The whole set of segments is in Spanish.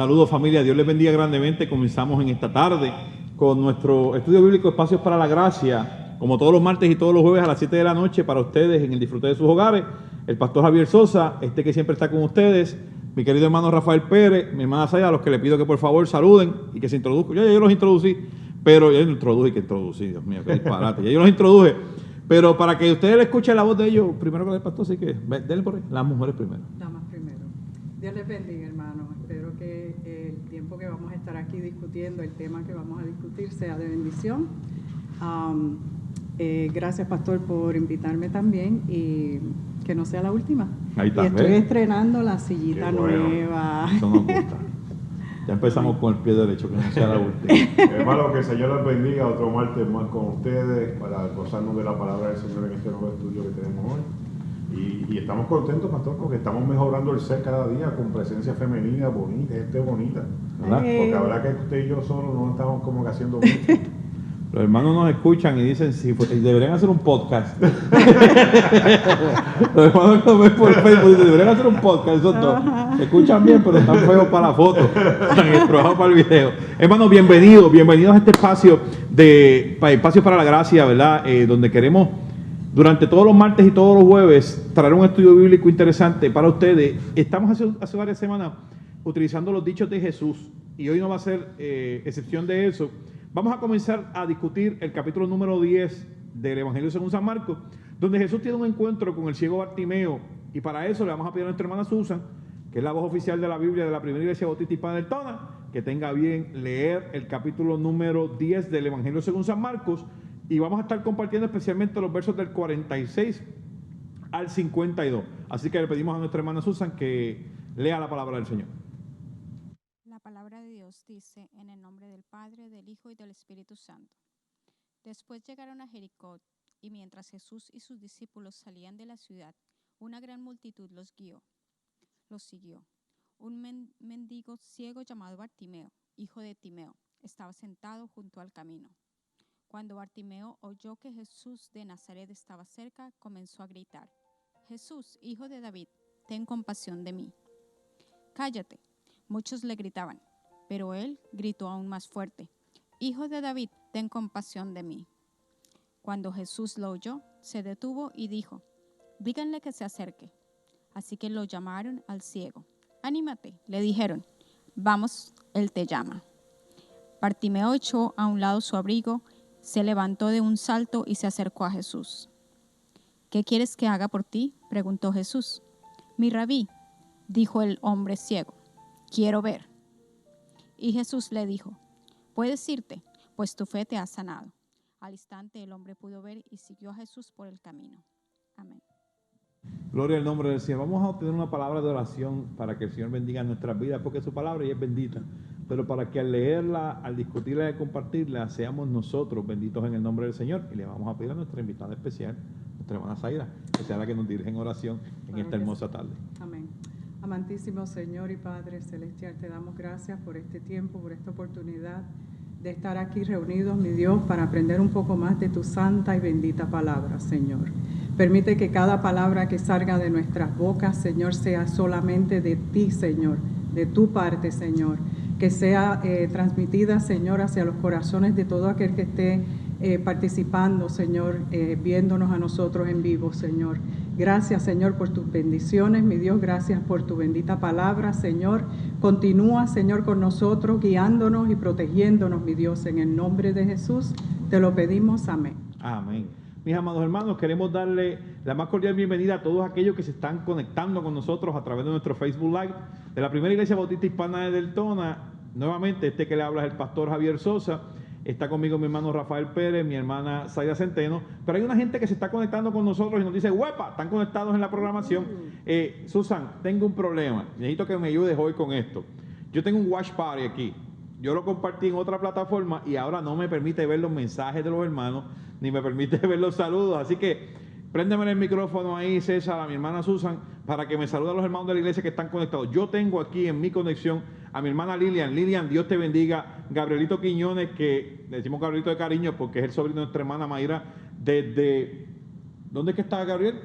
Saludos familia, Dios les bendiga grandemente. Comenzamos en esta tarde con nuestro estudio bíblico Espacios para la Gracia, como todos los martes y todos los jueves a las 7 de la noche para ustedes en el disfrute de sus hogares. El pastor Javier Sosa, que siempre está con ustedes, mi querido hermano Rafael Pérez, mi hermana Saya, a los que le pido que por favor saluden y que se introduzcan. Yo los introducí, pero yo introducí, Dios mío, qué disparate. Ya yo los introduje, pero para que ustedes le escuchen la voz de ellos, primero que el pastor, así que denle por ahí, las mujeres primero. Damas primero. Dios les bendiga, hermanos. Espero que el tiempo que vamos a estar aquí discutiendo, el tema que vamos a discutir, sea de bendición. Gracias, pastor, por invitarme también y que no sea la última. Ahí está, y estoy estrenando la sillita nueva. Eso nos gusta. Ya empezamos con el pie derecho, que no sea la última. Hermano, que el Señor les bendiga otro martes más con ustedes para gozarnos de la palabra del Señor en este nuevo estudio que tenemos hoy. Y estamos contentos, pastor, porque estamos mejorando el ser cada día con presencia femenina, bonita, gente bonita. ¿Verdad? Porque la verdad que usted y yo solo no estamos como que haciendo mucho. Los hermanos nos escuchan y dicen, sí, pues, deberían hacer un podcast. Los hermanos nos ven por Facebook y dicen, deberían hacer un podcast, esos dos. Se escuchan bien, pero están feos para la foto, están estrojados para el video. Hermanos, bienvenidos a este espacio Espacio para la Gracia, ¿verdad? Donde queremos, durante todos los martes y todos los jueves, traer un estudio bíblico interesante para ustedes. Estamos hace varias semanas utilizando los dichos de Jesús y hoy no va a ser excepción de eso. Vamos a comenzar a discutir el capítulo número 10 del Evangelio según San Marcos, donde Jesús tiene un encuentro con el ciego Bartimeo, y para eso le vamos a pedir a nuestra hermana Susan, que es la voz oficial de la Biblia de la Primera Iglesia Bautista Hispana del Tona, que tenga bien leer el capítulo número 10 del Evangelio según San Marcos, y vamos a estar compartiendo especialmente los versos del 46 al 52. Así que le pedimos a nuestra hermana Susan que lea la palabra del Señor. La palabra de Dios dice, en el nombre del Padre, del Hijo y del Espíritu Santo. Después llegaron a Jericó, y mientras Jesús y sus discípulos salían de la ciudad, una gran multitud los siguió. Un mendigo ciego llamado Bartimeo, hijo de Timeo, estaba sentado junto al camino. Cuando Bartimeo oyó que Jesús de Nazaret estaba cerca, comenzó a gritar, «Jesús, hijo de David, ten compasión de mí». «Cállate», muchos le gritaban, pero él gritó aún más fuerte, «Hijo de David, ten compasión de mí». Cuando Jesús lo oyó, se detuvo y dijo, «Díganle que se acerque». Así que lo llamaron al ciego. «Anímate», le dijeron, «vamos, él te llama». Bartimeo echó a un lado su abrigo, se levantó de un salto y se acercó a Jesús. «¿Qué quieres que haga por ti?», preguntó Jesús. «Mi rabí», dijo el hombre ciego, «quiero ver». Y Jesús le dijo, «Puedes irte, pues tu fe te ha sanado». Al instante el hombre pudo ver y siguió a Jesús por el camino. Amén. Gloria al nombre del Señor. Vamos a obtener una palabra de oración para que el Señor bendiga nuestras vidas, porque su palabra ya es bendita. Pero para que al leerla, al discutirla y al compartirla, seamos nosotros benditos en el nombre del Señor. Y le vamos a pedir a nuestra invitada especial, nuestra hermana Zaira, que sea la que nos dirige en oración en esta hermosa tarde. Amén. Amantísimo Señor y Padre Celestial, te damos gracias por este tiempo, por esta oportunidad de estar aquí reunidos, mi Dios, para aprender un poco más de tu santa y bendita palabra, Señor. Permite que cada palabra que salga de nuestras bocas, Señor, sea solamente de ti, Señor, de tu parte, Señor. Que sea transmitida, Señor, hacia los corazones de todo aquel que esté participando, Señor, viéndonos a nosotros en vivo, Señor. Gracias, Señor, por tus bendiciones, mi Dios, gracias por tu bendita palabra, Señor. Continúa, Señor, con nosotros, guiándonos y protegiéndonos, mi Dios, en el nombre de Jesús, te lo pedimos, amén. Amén. Mis amados hermanos, queremos darle la más cordial bienvenida a todos aquellos que se están conectando con nosotros a través de nuestro Facebook Live de la Primera Iglesia Bautista Hispana de Deltona. Nuevamente, que le habla es el pastor Javier Sosa. Está conmigo mi hermano Rafael Pérez, mi hermana Zaida Centeno. Pero hay una gente que se está conectando con nosotros y nos dice, ¡huepa! Están conectados en la programación. Susan, tengo un problema. Necesito que me ayudes hoy con esto. Yo tengo un watch party aquí. Yo lo compartí en otra plataforma y ahora no me permite ver los mensajes de los hermanos, ni me permite ver los saludos. Así que préndeme el micrófono ahí, César, a mi hermana Susan, para que me saluden a los hermanos de la iglesia que están conectados. Yo tengo aquí en mi conexión a mi hermana Lilian. Lilian, Dios te bendiga. Gabrielito Quiñones, que le decimos Gabrielito de cariño porque es el sobrino de nuestra hermana Mayra, desde... ¿Dónde es que está Gabriel?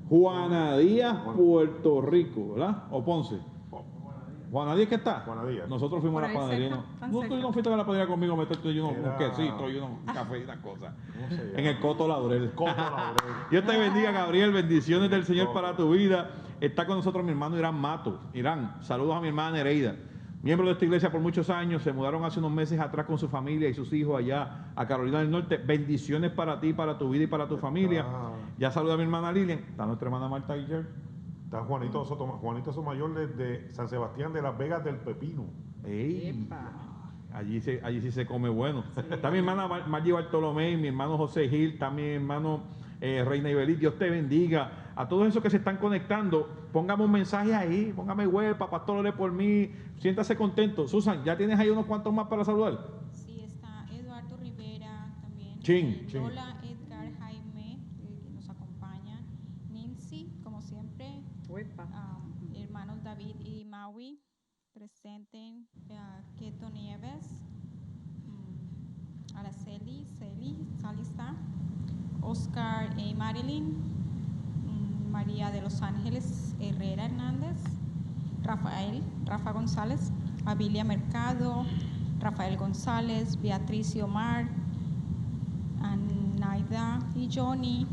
Juana Díaz, Puerto Rico, ¿verdad? ¿O Ponce? Juana Díaz, ¿qué está? Juana Díaz. Nosotros fuimos Por a la ahí panadería. cerca, tan No, tú cerca. no fuiste a la panadería conmigo a meterte yo un Era- quesito y un café y unas cosas. ¿Cómo se llama? En el Coto Laurel. Coto Laurel. Dios te bendiga, Gabriel. Bendiciones del Señor para tu vida. Está con nosotros mi hermano Irán Mato. Irán, saludos a mi hermana Nereida. Miembro de esta iglesia por muchos años. Se mudaron hace unos meses atrás con su familia y sus hijos allá a Carolina del Norte. Bendiciones para ti, para tu vida y para tu familia. Ya saluda a mi hermana Lilian. Está nuestra hermana Marta Guiller. Está Juanito Sotomayor desde San Sebastián de las Vegas del Pepino. ¡Ey! Epa. Allí sí se come bueno. Está mi hermana Margie Bartolomé, mi hermano José Gil, está mi hermano Reina Ibelí. Dios te bendiga. A todos esos que se están conectando, póngame un mensaje ahí, póngame huepa, pastor, ore por mí, siéntase contento. Susan, ¿ya tienes ahí unos cuantos más para saludar? Sí, está Eduardo Rivera también. Chin. Lola, Edgar, Jaime, que nos acompañan. Nancy, como siempre. Uepa. Hermanos David y Maui presenten. Keto Nieves. Araceli, Sally está. Oscar y Marilyn. María de los Ángeles Herrera Hernández. Rafa González. Abilia Mercado. Rafael González, Beatriz y Omar, Anaida y Johnny,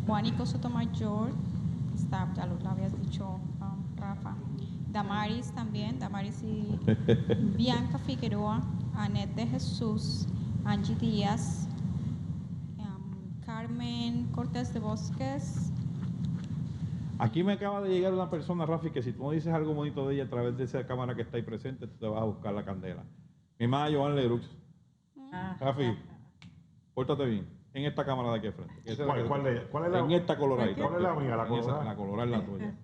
Juanico Sotomayor, está, ya lo habías dicho, Rafa, Damaris también, Damaris y Bianca Figueroa, Anet de Jesús, Angie Díaz, Carmen Cortés de Bosques. Aquí me acaba de llegar una persona, Rafi, que si tú no dices algo bonito de ella a través de esa cámara que está ahí presente, tú te vas a buscar la candela. Mi hermana Joan Lerux. Rafi, pórtate bien. En esta cámara de aquí al frente. Esa es la que- ¿Cuál es la? En esta coloradita. ¿Cuál es la mía? La En esa, colorada. la colorada es la tuya.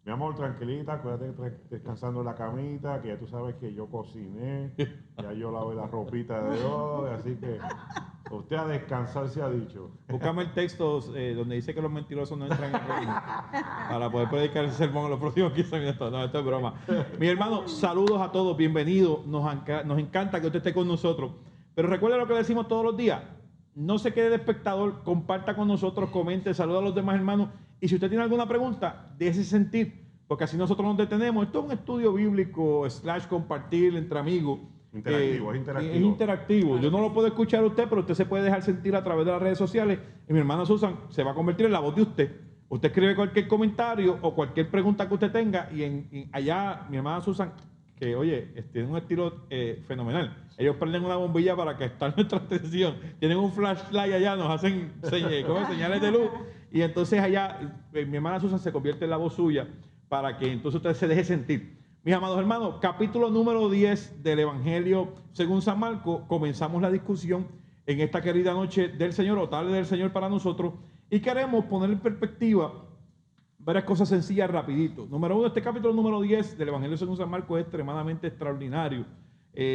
Mi amor, tranquilita, acuérdate que descansando en la camita, que ya tú sabes que yo cociné, ya yo lavé la ropita de hoy, así que usted a descansar se ha dicho. Búscame el texto donde dice que los mentirosos no entran en el reino para poder predicar el sermón en los próximos 15 minutos. No, esto es broma. Mi hermano, saludos a todos, bienvenidos. Nos encanta que usted esté con nosotros. Pero recuerda lo que le decimos todos los días. No se quede de espectador, comparta con nosotros, comente, saluda a los demás hermanos. Y si usted tiene alguna pregunta, déjese sentir, porque así nosotros nos detenemos. Esto es un estudio bíblico, / compartir entre amigos. Interactivo, es interactivo. Es interactivo. Yo no lo puedo escuchar a usted, pero usted se puede dejar sentir a través de las redes sociales. Y mi hermana Susan se va a convertir en la voz de usted. Usted escribe cualquier comentario o cualquier pregunta que usted tenga. Y allá, mi hermana Susan, que oye, tiene un estilo fenomenal. Ellos prenden una bombilla para que está nuestra atención. Tienen un flashlight allá, nos hacen señales de luz. Y entonces allá, mi hermana Susan se convierte en la voz suya para que entonces usted se deje sentir. Mis amados hermanos, capítulo número 10 del Evangelio según San Marcos. Comenzamos la discusión en esta querida noche del Señor o tarde del Señor para nosotros. Y queremos poner en perspectiva varias cosas sencillas rapidito. Número 1, este capítulo número 10 del Evangelio según San Marcos es extremadamente extraordinario.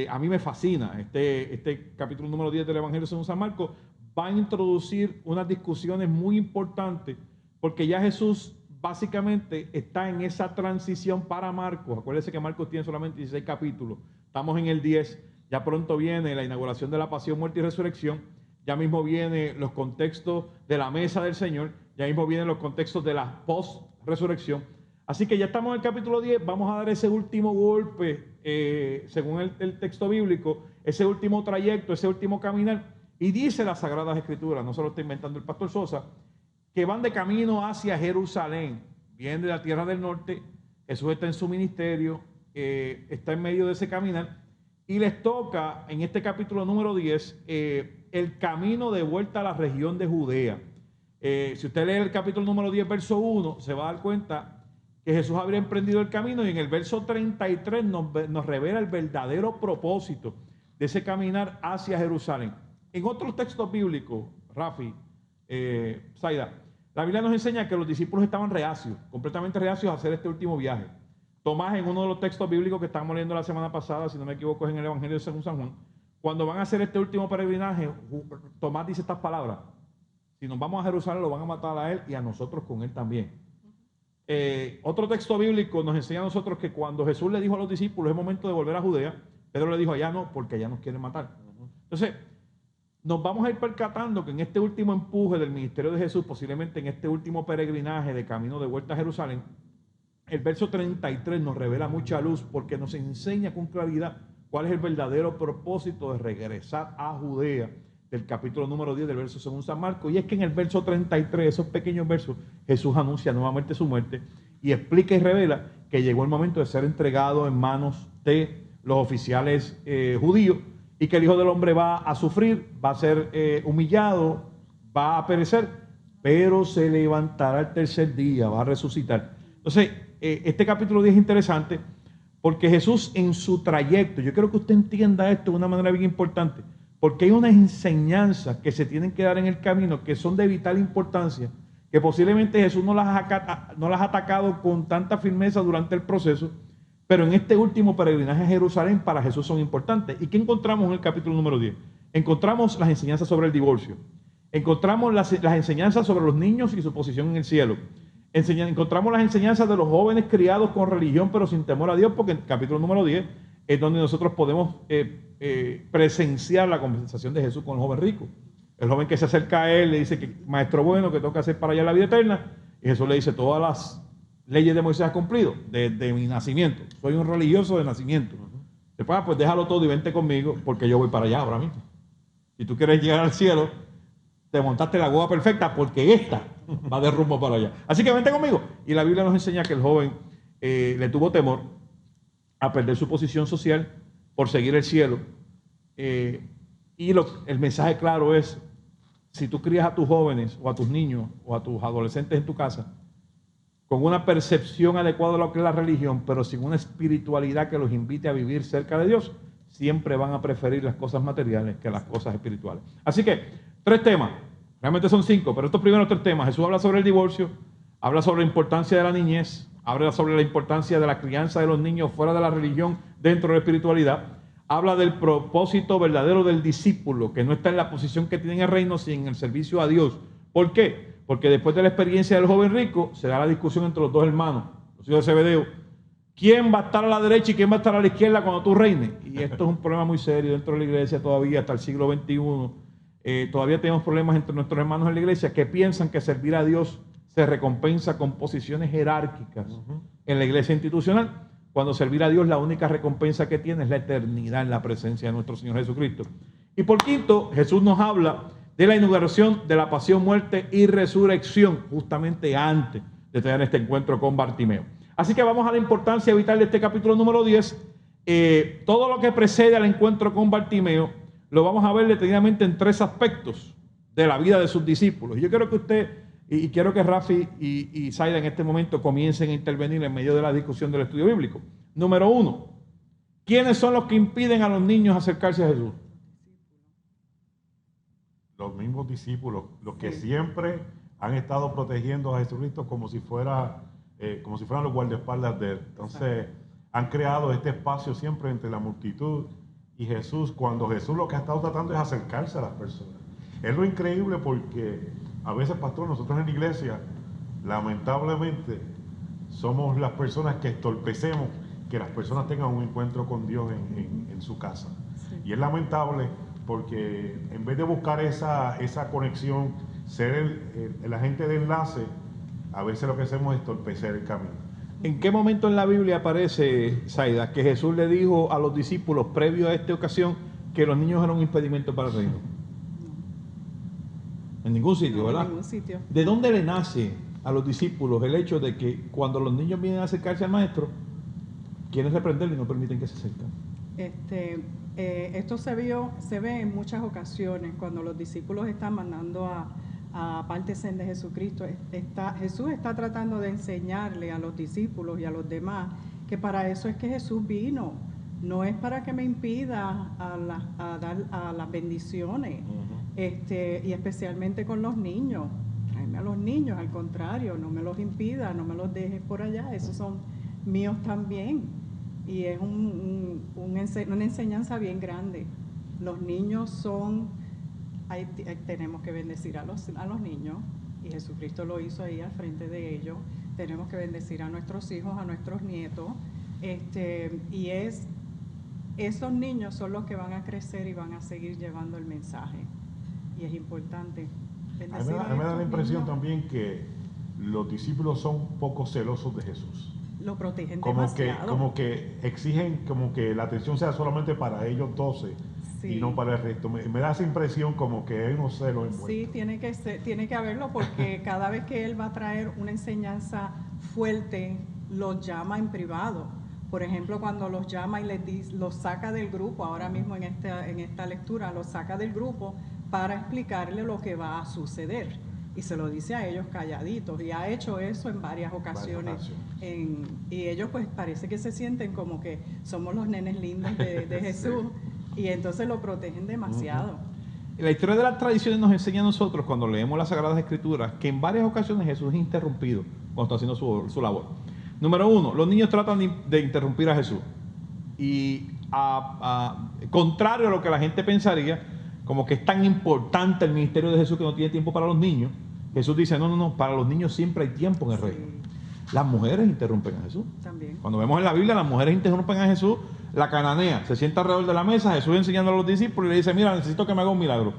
A mí me fascina. Este capítulo número 10 del Evangelio según San Marcos va a introducir unas discusiones muy importantes porque ya Jesús básicamente está en esa transición para Marcos. Acuérdense que Marcos tiene solamente 16 capítulos. Estamos en el 10. Ya pronto viene la inauguración de la pasión, muerte y resurrección. Ya mismo vienen los contextos de la mesa del Señor. Ya mismo vienen los contextos de la post-resurrección. Así que ya estamos en el capítulo 10. Vamos a dar ese último golpe, según el texto bíblico, ese último trayecto, ese último caminar. Y dice las Sagradas Escrituras, no se lo está inventando el pastor Sosa, que van de camino hacia Jerusalén. Vienen de la tierra del norte. Jesús está en su ministerio, está en medio de ese caminar. Y les toca, en este capítulo número 10, el camino de vuelta a la región de Judea. Si usted lee el capítulo número 10, verso 1, se va a dar cuenta que Jesús habría emprendido el camino y en el verso 33 nos revela el verdadero propósito de ese caminar hacia Jerusalén. En otros textos bíblicos, Rafi, Zaida, la Biblia nos enseña que los discípulos estaban reacios, completamente reacios a hacer este último viaje. Tomás, en uno de los textos bíblicos que estábamos leyendo la semana pasada, si no me equivoco, es en el Evangelio según San Juan, cuando van a hacer este último peregrinaje, Tomás dice estas palabras: si nos vamos a Jerusalén, lo van a matar a él y a nosotros con él también. Otro texto bíblico nos enseña a nosotros que cuando Jesús le dijo a los discípulos es momento de volver a Judea, Pedro le dijo allá no, porque allá nos quieren matar. Entonces, nos vamos a ir percatando que en este último empuje del ministerio de Jesús, posiblemente en este último peregrinaje de camino de vuelta a Jerusalén, el verso 33 nos revela mucha luz porque nos enseña con claridad cuál es el verdadero propósito de regresar a Judea, del capítulo número 10 del verso según San Marcos. Y es que en el verso 33, esos pequeños versos, Jesús anuncia nuevamente su muerte y explica y revela que llegó el momento de ser entregado en manos de los oficiales judíos, y que el Hijo del Hombre va a sufrir, va a ser humillado, va a perecer, pero se levantará el tercer día, va a resucitar. Entonces, este capítulo 10 es interesante porque Jesús en su trayecto, yo quiero que usted entienda esto de una manera bien importante, porque hay unas enseñanzas que se tienen que dar en el camino que son de vital importancia, que posiblemente Jesús no las ha atacado con tanta firmeza durante el proceso, pero en este último peregrinaje a Jerusalén para Jesús son importantes. ¿Y qué encontramos en el capítulo número 10? Encontramos las enseñanzas sobre el divorcio, encontramos las enseñanzas sobre los niños y su posición en el cielo, encontramos las enseñanzas de los jóvenes criados con religión pero sin temor a Dios, porque en el capítulo número 10 es donde nosotros podemos presenciar la conversación de Jesús con el joven rico. El joven que se acerca a él le dice que maestro bueno, que tengo que hacer para allá la vida eterna, y Jesús le dice todas las leyes de Moisés has cumplido desde mi nacimiento, soy un religioso de nacimiento. Después, pues déjalo todo y vente conmigo porque yo voy para allá ahora mismo. Si tú quieres llegar al cielo, te montaste la guagua perfecta porque esta va de rumbo para allá. Así que vente conmigo. Y la Biblia nos enseña que el joven le tuvo temor a perder su posición social por seguir el cielo. Y el mensaje claro es, si tú crías a tus jóvenes o a tus niños o a tus adolescentes en tu casa con una percepción adecuada de lo que es la religión, pero sin una espiritualidad que los invite a vivir cerca de Dios, siempre van a preferir las cosas materiales que las cosas espirituales. Así que, 3 temas, realmente son 5, pero estos primeros 3 temas, Jesús habla sobre el divorcio, habla sobre la importancia de la niñez, habla sobre la importancia de la crianza de los niños fuera de la religión, dentro de la espiritualidad, habla del propósito verdadero del discípulo, que no está en la posición que tiene en el reino, sino en el servicio a Dios. ¿Por qué? Porque después de la experiencia del joven rico, se da la discusión entre los 2 hermanos, los hijos de Zebedeo. ¿Quién va a estar a la derecha y quién va a estar a la izquierda cuando tú reines? Y esto es un problema muy serio dentro de la iglesia todavía, hasta el siglo XXI. Todavía tenemos problemas entre nuestros hermanos en la iglesia que piensan que servir a Dios se recompensa con posiciones jerárquicas en la iglesia institucional, cuando servir a Dios la única recompensa que tiene es la eternidad en la presencia de nuestro Señor Jesucristo. Y por quinto, Jesús nos habla de la inauguración de la pasión, muerte y resurrección, justamente antes de tener este encuentro con Bartimeo. Así que vamos a la importancia vital de este capítulo número 10. Todo lo que precede al encuentro con Bartimeo lo vamos a ver detenidamente en 3 aspectos de la vida de sus discípulos. Yo quiero que usted, y quiero que Rafi y Zaida en este momento comiencen a intervenir en medio de la discusión del estudio bíblico. Número 1, ¿quiénes son los que impiden a los niños acercarse a Jesús? Los mismos discípulos, los que siempre han estado protegiendo a Jesucristo como si fueran los guardaespaldas de él. Entonces, han creado este espacio siempre entre la multitud y Jesús, cuando Jesús lo que ha estado tratando es acercarse a las personas. Es lo increíble porque a veces, pastor, nosotros en la iglesia, lamentablemente, somos las personas que entorpecemos que las personas tengan un encuentro con Dios en su casa. Sí. Y es lamentable porque en vez de buscar esa conexión, ser el agente de enlace, a veces lo que hacemos es entorpecer el camino. ¿En qué momento en la Biblia aparece, Zaida, que Jesús le dijo a los discípulos previo a esta ocasión que los niños eran un impedimento para el reino? En ningún sitio, ¿verdad? En ningún sitio. ¿De dónde le nace a los discípulos el hecho de que cuando los niños vienen a acercarse al maestro, quieren reprenderle y no permiten que se acerquen? Esto se ve en muchas ocasiones cuando los discípulos están mandando a apártense de Jesucristo. Jesús está tratando de enseñarle a los discípulos y a los demás que para eso es que Jesús vino. No es para que me impida a dar las bendiciones, y especialmente con los niños. Tráeme a los niños, al contrario, no me los impida, no me los dejes por allá, esos son míos también. Y es una enseñanza bien grande. Los niños tenemos que bendecir a los niños, y Jesucristo lo hizo ahí al frente de ellos. Tenemos que bendecir a nuestros hijos, a nuestros nietos, y esos niños son los que van a crecer y van a seguir llevando el mensaje, y es importante a mí me da la impresión también que los discípulos son poco celosos de Jesús. lo protegen como demasiado. que exigen como que la atención sea solamente para ellos 12 Sí. y no para el resto. Me da esa impresión como que hay unos celos envueltos. Sí, tiene que haberlo porque cada vez que él va a traer una enseñanza fuerte, los llama en privado. Por ejemplo, cuando los llama y los saca del grupo, ahora mismo en esta lectura, los saca del grupo para explicarle lo que va a suceder. Y se lo dice a ellos calladitos. Y ha hecho eso en varias ocasiones. Y ellos pues parece que se sienten como que somos los nenes lindos de Jesús. Sí. Y entonces lo protegen demasiado. La historia de las tradiciones nos enseña a nosotros, cuando leemos las Sagradas Escrituras, que en varias ocasiones Jesús es interrumpido cuando está haciendo su labor. Número uno, los niños tratan de interrumpir a Jesús. Y contrario a lo que la gente pensaría, como que es tan importante el ministerio de Jesús que no tiene tiempo para los niños, Jesús dice, no, para los niños siempre hay tiempo en el reino. Las mujeres interrumpen a Jesús. También. Cuando vemos en la Biblia, las mujeres interrumpen a Jesús. La cananea se sienta alrededor de la mesa, Jesús enseñando a los discípulos y le dice, mira, necesito que me haga un milagro.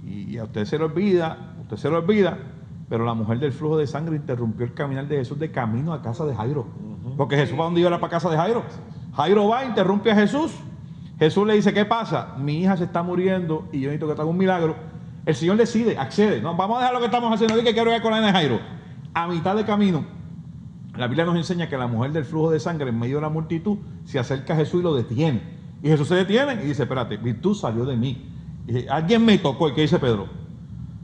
Y a usted se le olvida, pero la mujer del flujo de sangre interrumpió el caminar de Jesús de camino a casa de Jairo. Porque Jesús, ¿para dónde iba? Era para casa de Jairo. Jairo va, interrumpe a Jesús. Jesús le dice, ¿qué pasa? Mi hija se está muriendo y yo necesito que te haga un milagro. El Señor decide, accede. No, vamos a dejar lo que estamos haciendo. Dije que quiero ir con la nena de Jairo. A mitad de camino, la Biblia nos enseña que la mujer del flujo de sangre en medio de la multitud se acerca a Jesús y lo detiene. Y Jesús se detiene y dice, espérate, virtud salió de mí. Y dice, alguien me tocó. ¿Y qué dice Pedro?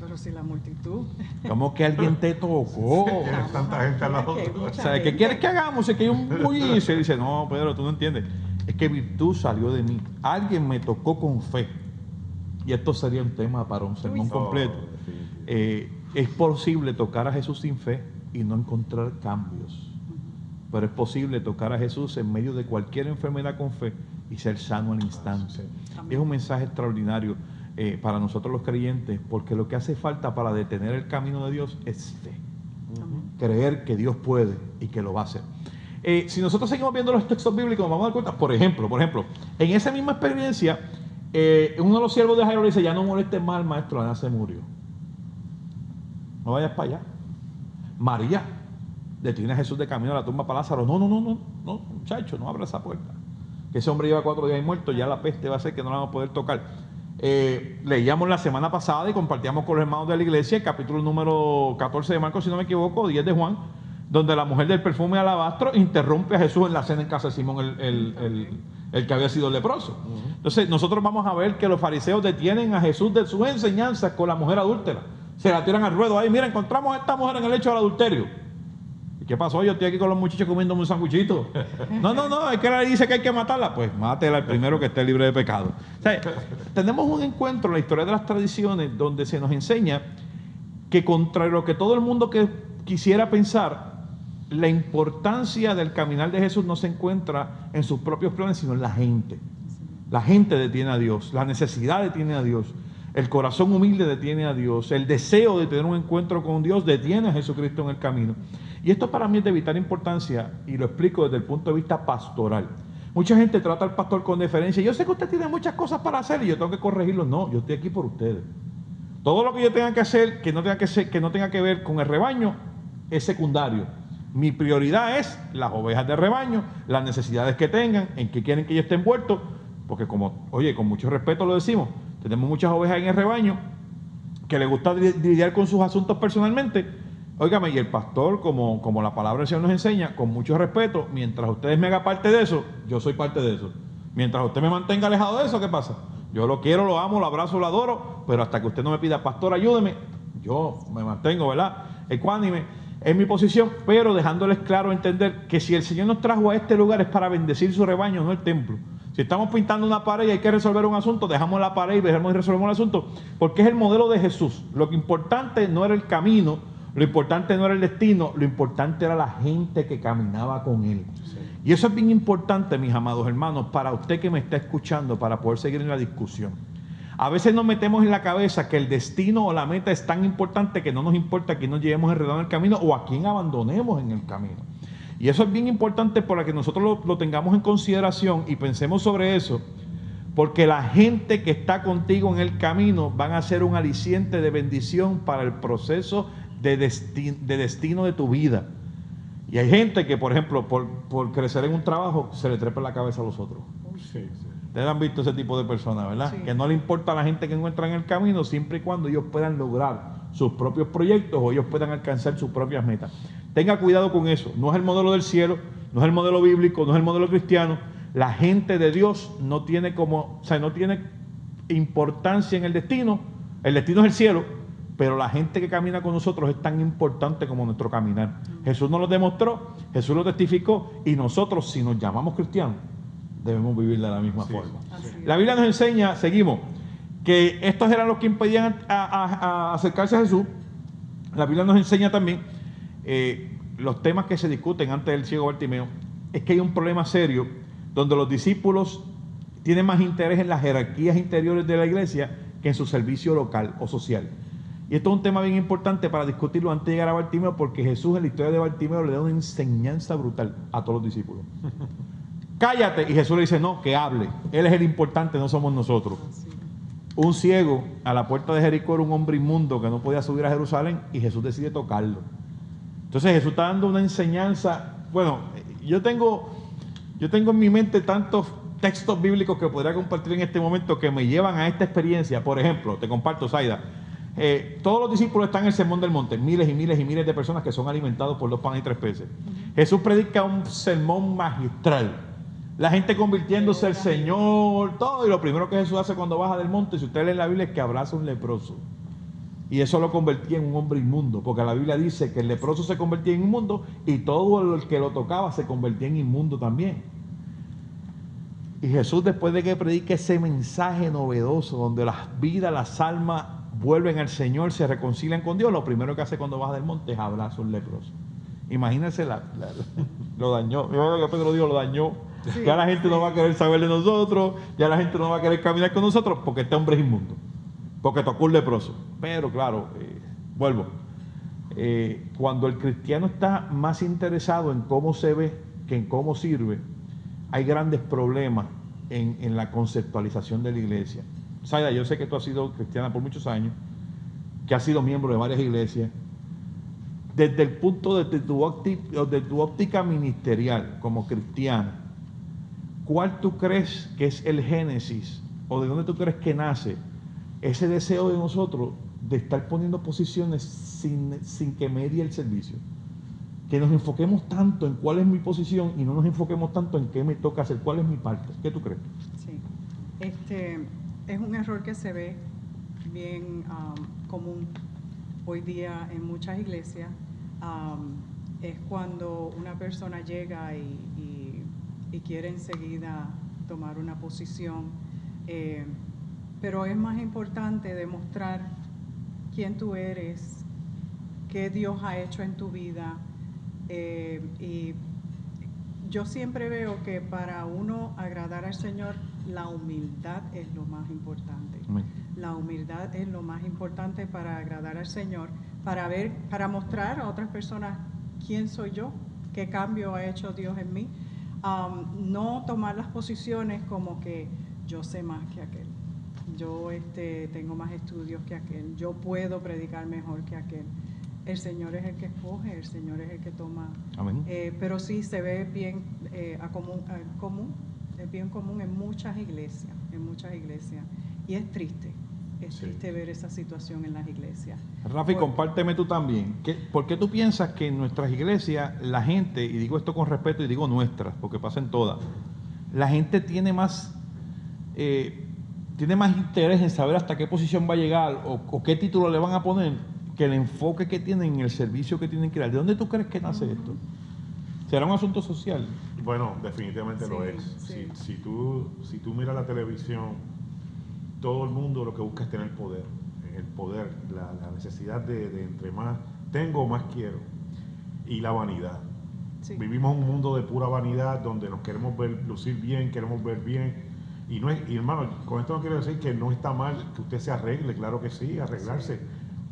Pero si la multitud. ¿Cómo que alguien te tocó? Tienes tanta gente al lado. O sea, ¿qué quieres que hagamos? Es que hay un bullicio. Y dice, no, Pedro, tú no entiendes. Es que virtud salió de mí. Alguien me tocó con fe. Y esto sería un tema para un sermón completo. Es posible tocar a Jesús sin fe y no encontrar cambios. Pero es posible tocar a Jesús en medio de cualquier enfermedad con fe y ser sano al instante. Es un mensaje extraordinario para nosotros los creyentes, porque lo que hace falta para detener el camino de Dios es fe. Creer que Dios puede y que lo va a hacer. Si nosotros seguimos viendo los textos bíblicos, nos vamos a dar cuenta, por ejemplo, en esa misma experiencia, uno de los siervos de Jairo le dice, ya no molestes más al maestro, la nena se murió. No vayas para allá. María detiene a Jesús de camino a la tumba para Lázaro. No, muchacho, no abra esa puerta. Que ese hombre lleva 4 días muerto, ya la peste va a ser que no la vamos a poder tocar. Leíamos la semana pasada y compartíamos con los hermanos de la iglesia el capítulo número 14 de Marcos, si no me equivoco, 10 de Juan, donde la mujer del perfume de alabastro interrumpe a Jesús en la cena en casa de Simón, el que había sido leproso. Entonces nosotros vamos a ver que los fariseos detienen a Jesús de sus enseñanzas con la mujer adúltera. Se la tiran al ruedo ahí, mira, encontramos a esta mujer en el hecho del adulterio. ¿Y qué pasó? Yo estoy aquí con los muchachos comiéndome un sanguchito. No, es que ella dice que hay que matarla. Pues mátela el primero que esté libre de pecado. O sea, tenemos un encuentro en la historia de las tradiciones donde se nos enseña que, contrario a lo que todo el mundo que quisiera pensar, la importancia del caminar de Jesús no se encuentra en sus propios planes, sino en la gente. La gente detiene a Dios, la necesidad detiene a Dios, el corazón humilde detiene a Dios, el deseo de tener un encuentro con Dios detiene a Jesucristo en el camino. Y esto para mí es de vital importancia y lo explico desde el punto de vista pastoral. Mucha gente trata al pastor con deferencia. Yo sé que usted tiene muchas cosas para hacer y yo tengo que corregirlo. No, yo estoy aquí por ustedes. Todo lo que yo tenga que hacer, que no tenga que ver con el rebaño, es secundario. Mi prioridad es las ovejas de rebaño, las necesidades que tengan, en qué quieren que yo esté envuelto, porque con mucho respeto lo decimos, tenemos muchas ovejas en el rebaño que les gusta lidiar con sus asuntos personalmente. Óigame, y el pastor, como la palabra del Señor nos enseña, con mucho respeto, mientras ustedes me hagan parte de eso, yo soy parte de eso. Mientras usted me mantenga alejado de eso, ¿qué pasa? Yo lo quiero, lo amo, lo abrazo, lo adoro, pero hasta que usted no me pida, pastor, ayúdeme, yo me mantengo, ¿verdad? Ecuánime en mi posición, pero dejándoles claro entender que si el Señor nos trajo a este lugar es para bendecir su rebaño, no el templo. Si estamos pintando una pared y hay que resolver un asunto, dejamos la pared y resolvemos el asunto, porque es el modelo de Jesús. Lo que importante no era el camino, lo importante no era el destino, lo importante era la gente que caminaba con Él. Sí. Y eso es bien importante, mis amados hermanos, para usted que me está escuchando, para poder seguir en la discusión. A veces nos metemos en la cabeza que el destino o la meta es tan importante que no nos importa a quién nos llevemos enredado en el camino o a quién abandonemos en el camino. Y eso es bien importante para que nosotros lo tengamos en consideración y pensemos sobre eso, porque la gente que está contigo en el camino van a ser un aliciente de bendición para el proceso de destino de tu vida. Y hay gente que, por ejemplo, por crecer en un trabajo, se le trepa en la cabeza a los otros. Sí, sí. Ustedes han visto ese tipo de personas, ¿verdad? Sí. Que no le importa a la gente que encuentra en el camino, siempre y cuando ellos puedan lograr sus propios proyectos o ellos puedan alcanzar sus propias metas. Tenga cuidado con eso. No es el modelo del cielo, no es el modelo bíblico, no es el modelo cristiano. La gente de Dios no tiene no tiene importancia en el destino. El destino es el cielo, pero la gente que camina con nosotros es tan importante como nuestro caminar. Jesús nos lo demostró, Jesús lo testificó, y nosotros, si nos llamamos cristianos, debemos vivir de la misma forma. Así es. La Biblia nos enseña, seguimos, que estos eran los que impedían a acercarse a Jesús. La Biblia nos enseña también los temas que se discuten antes del ciego Bartimeo. Es que hay un problema serio donde los discípulos tienen más interés en las jerarquías interiores de la iglesia que en su servicio local o social. Y esto es un tema bien importante para discutirlo antes de llegar a Bartimeo, porque Jesús en la historia de Bartimeo le da una enseñanza brutal a todos los discípulos. Cállate, y Jesús le dice, no, que hable. Él es el importante, no somos nosotros. Así es. Un ciego a la puerta de Jericó era un hombre inmundo que no podía subir a Jerusalén, y Jesús decide tocarlo. Entonces Jesús está dando una enseñanza. Bueno, yo tengo en mi mente tantos textos bíblicos que podría compartir en este momento que me llevan a esta experiencia. Por ejemplo, te comparto, Zaida. Todos los discípulos están en el Sermón del Monte, miles y miles y miles de personas que son alimentados por 2 panes y 3 peces. Jesús predica un sermón magistral. La gente convirtiéndose al Señor, todo. Y lo primero que Jesús hace cuando baja del monte, si usted lee la Biblia, es que abraza a un leproso. Y eso lo convertía en un hombre inmundo, porque la Biblia dice que el leproso se convertía en inmundo y todo el que lo tocaba se convertía en inmundo también. Y Jesús, después de que predica ese mensaje novedoso, donde las vidas, las almas vuelven al Señor, se reconcilian con Dios, lo primero que hace cuando baja del monte es abrazar a un leproso. Imagínense, lo dañó. Yo Pedro dijo, lo dañó. Sí, Ya la gente no va a querer saber de nosotros, ya la gente no va a querer caminar con nosotros porque este hombre es inmundo, porque tocó un leproso. Pero claro, vuelvo. Cuando el cristiano está más interesado en cómo se ve que en cómo sirve, hay grandes problemas en la conceptualización de la iglesia. Zaida, yo sé que tú has sido cristiana por muchos años, que has sido miembro de varias iglesias. Desde el punto de tu óptica ministerial como cristiana, ¿cuál tú crees que es el génesis o de dónde tú crees que nace ese deseo de nosotros de estar poniendo posiciones sin que medie el servicio? Que nos enfoquemos tanto en cuál es mi posición y no nos enfoquemos tanto en qué me toca hacer, cuál es mi parte. ¿Qué tú crees? Sí. Es un error que se ve bien común hoy día en muchas iglesias. Es cuando una persona llega y quiere enseguida tomar una posición, pero es más importante demostrar quién tú eres, qué Dios ha hecho en tu vida, y yo siempre veo que para uno agradar al Señor, la humildad es lo más importante. Amén. La humildad es lo más importante para agradar al Señor, para mostrar a otras personas quién soy yo, qué cambio ha hecho Dios en mí. No tomar las posiciones como que yo sé más que aquel, yo tengo más estudios que aquel, yo puedo predicar mejor que aquel. El Señor es el que escoge, el Señor es el que toma. Amén. Pero sí se ve bien común, es bien común en muchas iglesias, y es triste. Es triste ver esa situación en las iglesias. Rafi, compárteme tú también. ¿Por qué tú piensas que en nuestras iglesias la gente, y digo esto con respeto y digo nuestras, porque pasa en todas, la gente tiene más interés en saber hasta qué posición va a llegar o qué título le van a poner que el enfoque que tienen en el servicio que tienen que dar? ¿De dónde tú crees que nace esto? ¿Será un asunto social? Bueno, definitivamente lo es. Sí. Si tú miras la televisión, todo el mundo lo que busca es tener poder. El poder, la necesidad de entre más tengo, más quiero. Y la vanidad. Sí. Vivimos un mundo de pura vanidad donde nos queremos lucir bien, queremos ver bien. Y hermano, con esto no quiero decir que no está mal que usted se arregle, claro que sí, arreglarse. Sí.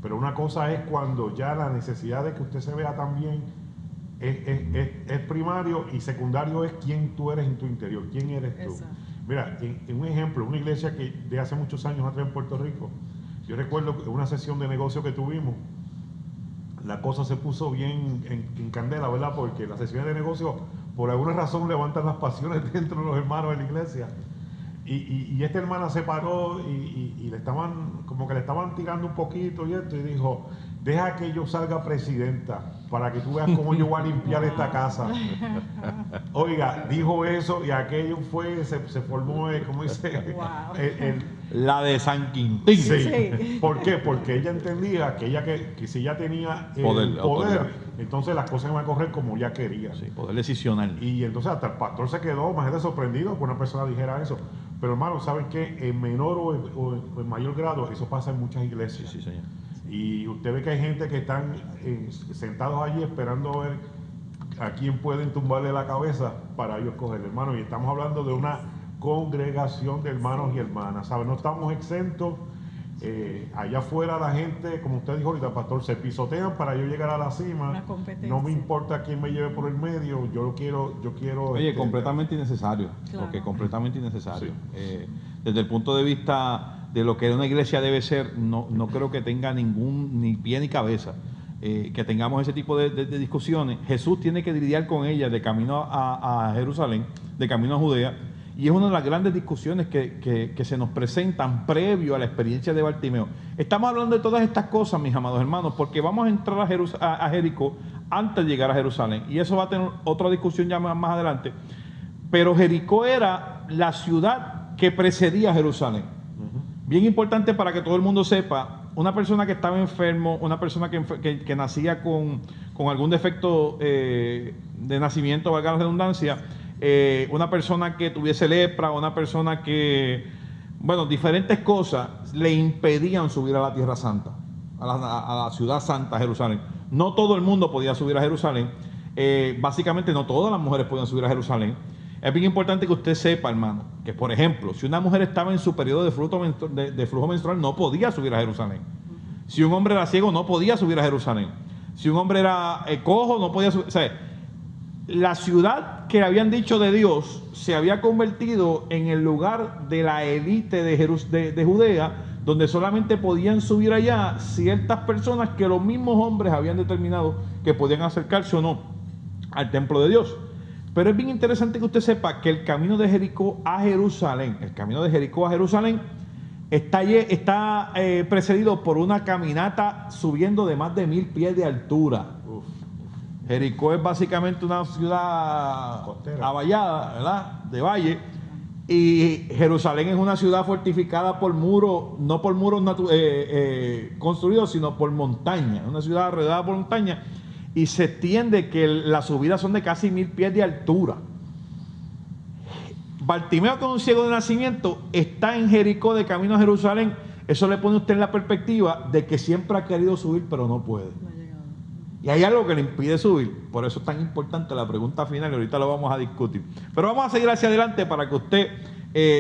Pero una cosa es cuando ya la necesidad de que usted se vea tan bien es primario, y secundario es quién tú eres en tu interior, quién eres tú. Exacto. Mira, en un ejemplo, una iglesia que de hace muchos años atrás en Puerto Rico, yo recuerdo una sesión de negocio que tuvimos, la cosa se puso bien en candela, ¿verdad? Porque las sesiones de negocio, por alguna razón, levantan las pasiones dentro de los hermanos de la iglesia. Y esta hermana se paró y le estaban, como que le estaban tirando un poquito y esto, y dijo: deja que yo salga presidenta para que tú veas cómo yo voy a limpiar esta casa. Oiga, dijo eso y aquello se formó, ¿cómo dice? Wow. La de San Quintín. Sí. ¿Por qué? Porque ella entendía que si ella tenía el Poder, autoridad. entonces las cosas iban a correr como ella quería. Sí, poder decisional. Y entonces hasta el pastor se quedó más de sorprendido que una persona dijera eso. Pero hermano, ¿saben qué? En menor o en mayor grado, eso pasa en muchas iglesias. Sí, señor. Y usted ve que hay gente que están sentados allí esperando a ver a quién pueden tumbarle la cabeza para ellos coger, hermano. Y estamos hablando de una congregación de hermanos y hermanas, ¿saben? No estamos exentos. Allá afuera la gente, como usted dijo ahorita, pastor, se pisotean para yo llegar a la cima. Una competencia. No me importa quién me lleve por el medio, yo quiero. Oye, completamente innecesario, Claro. porque completamente innecesario. Sí. Desde el punto de vista de lo que una iglesia debe ser, no creo que tenga ni pie ni cabeza. Que tengamos ese tipo de discusiones. Jesús tiene que lidiar con ellas de camino a Jerusalén, de camino a Judea, y es una de las grandes discusiones que se nos presentan previo a la experiencia de Bartimeo. Estamos hablando de todas estas cosas, mis amados hermanos, porque vamos a entrar a Jericó antes de llegar a Jerusalén, y eso va a tener otra discusión ya más adelante. Pero Jericó era la ciudad que precedía a Jerusalén. Bien importante para que todo el mundo sepa: una persona que estaba enfermo, una persona que nacía con algún defecto de nacimiento, valga la redundancia, una persona que tuviese lepra, una persona que, bueno, diferentes cosas le impedían subir a la Tierra Santa, a la ciudad santa, Jerusalén. No todo el mundo podía subir a Jerusalén. Básicamente no todas las mujeres podían subir a Jerusalén. Es bien importante que usted sepa, hermano, que por ejemplo, si una mujer estaba en su periodo de flujo menstrual, no podía subir a Jerusalén. Si un hombre era ciego, no podía subir a Jerusalén. Si un hombre era cojo, no podía subir. O sea, la ciudad que habían dicho de Dios se había convertido en el lugar de la élite de Judea, donde solamente podían subir allá ciertas personas que los mismos hombres habían determinado que podían acercarse o no al templo de Dios. Pero es bien interesante que usted sepa que el camino de Jericó a Jerusalén, está precedido por una caminata subiendo de más de 1000 pies de altura. Jericó es básicamente una ciudad costera, avallada, ¿verdad? De valle. Y Jerusalén es una ciudad fortificada por muros, no por muros construidos, sino por montaña. Una ciudad rodeada por montaña. Y se entiende que las subidas son de casi 1000 pies de altura. Bartimeo, que es un ciego de nacimiento, está en Jericó de camino a Jerusalén. Eso le pone a usted en la perspectiva de que siempre ha querido subir, pero no puede. No ha llegado. Y hay algo que le impide subir. Por eso es tan importante la pregunta final, y ahorita lo vamos a discutir. Pero vamos a seguir hacia adelante para que usted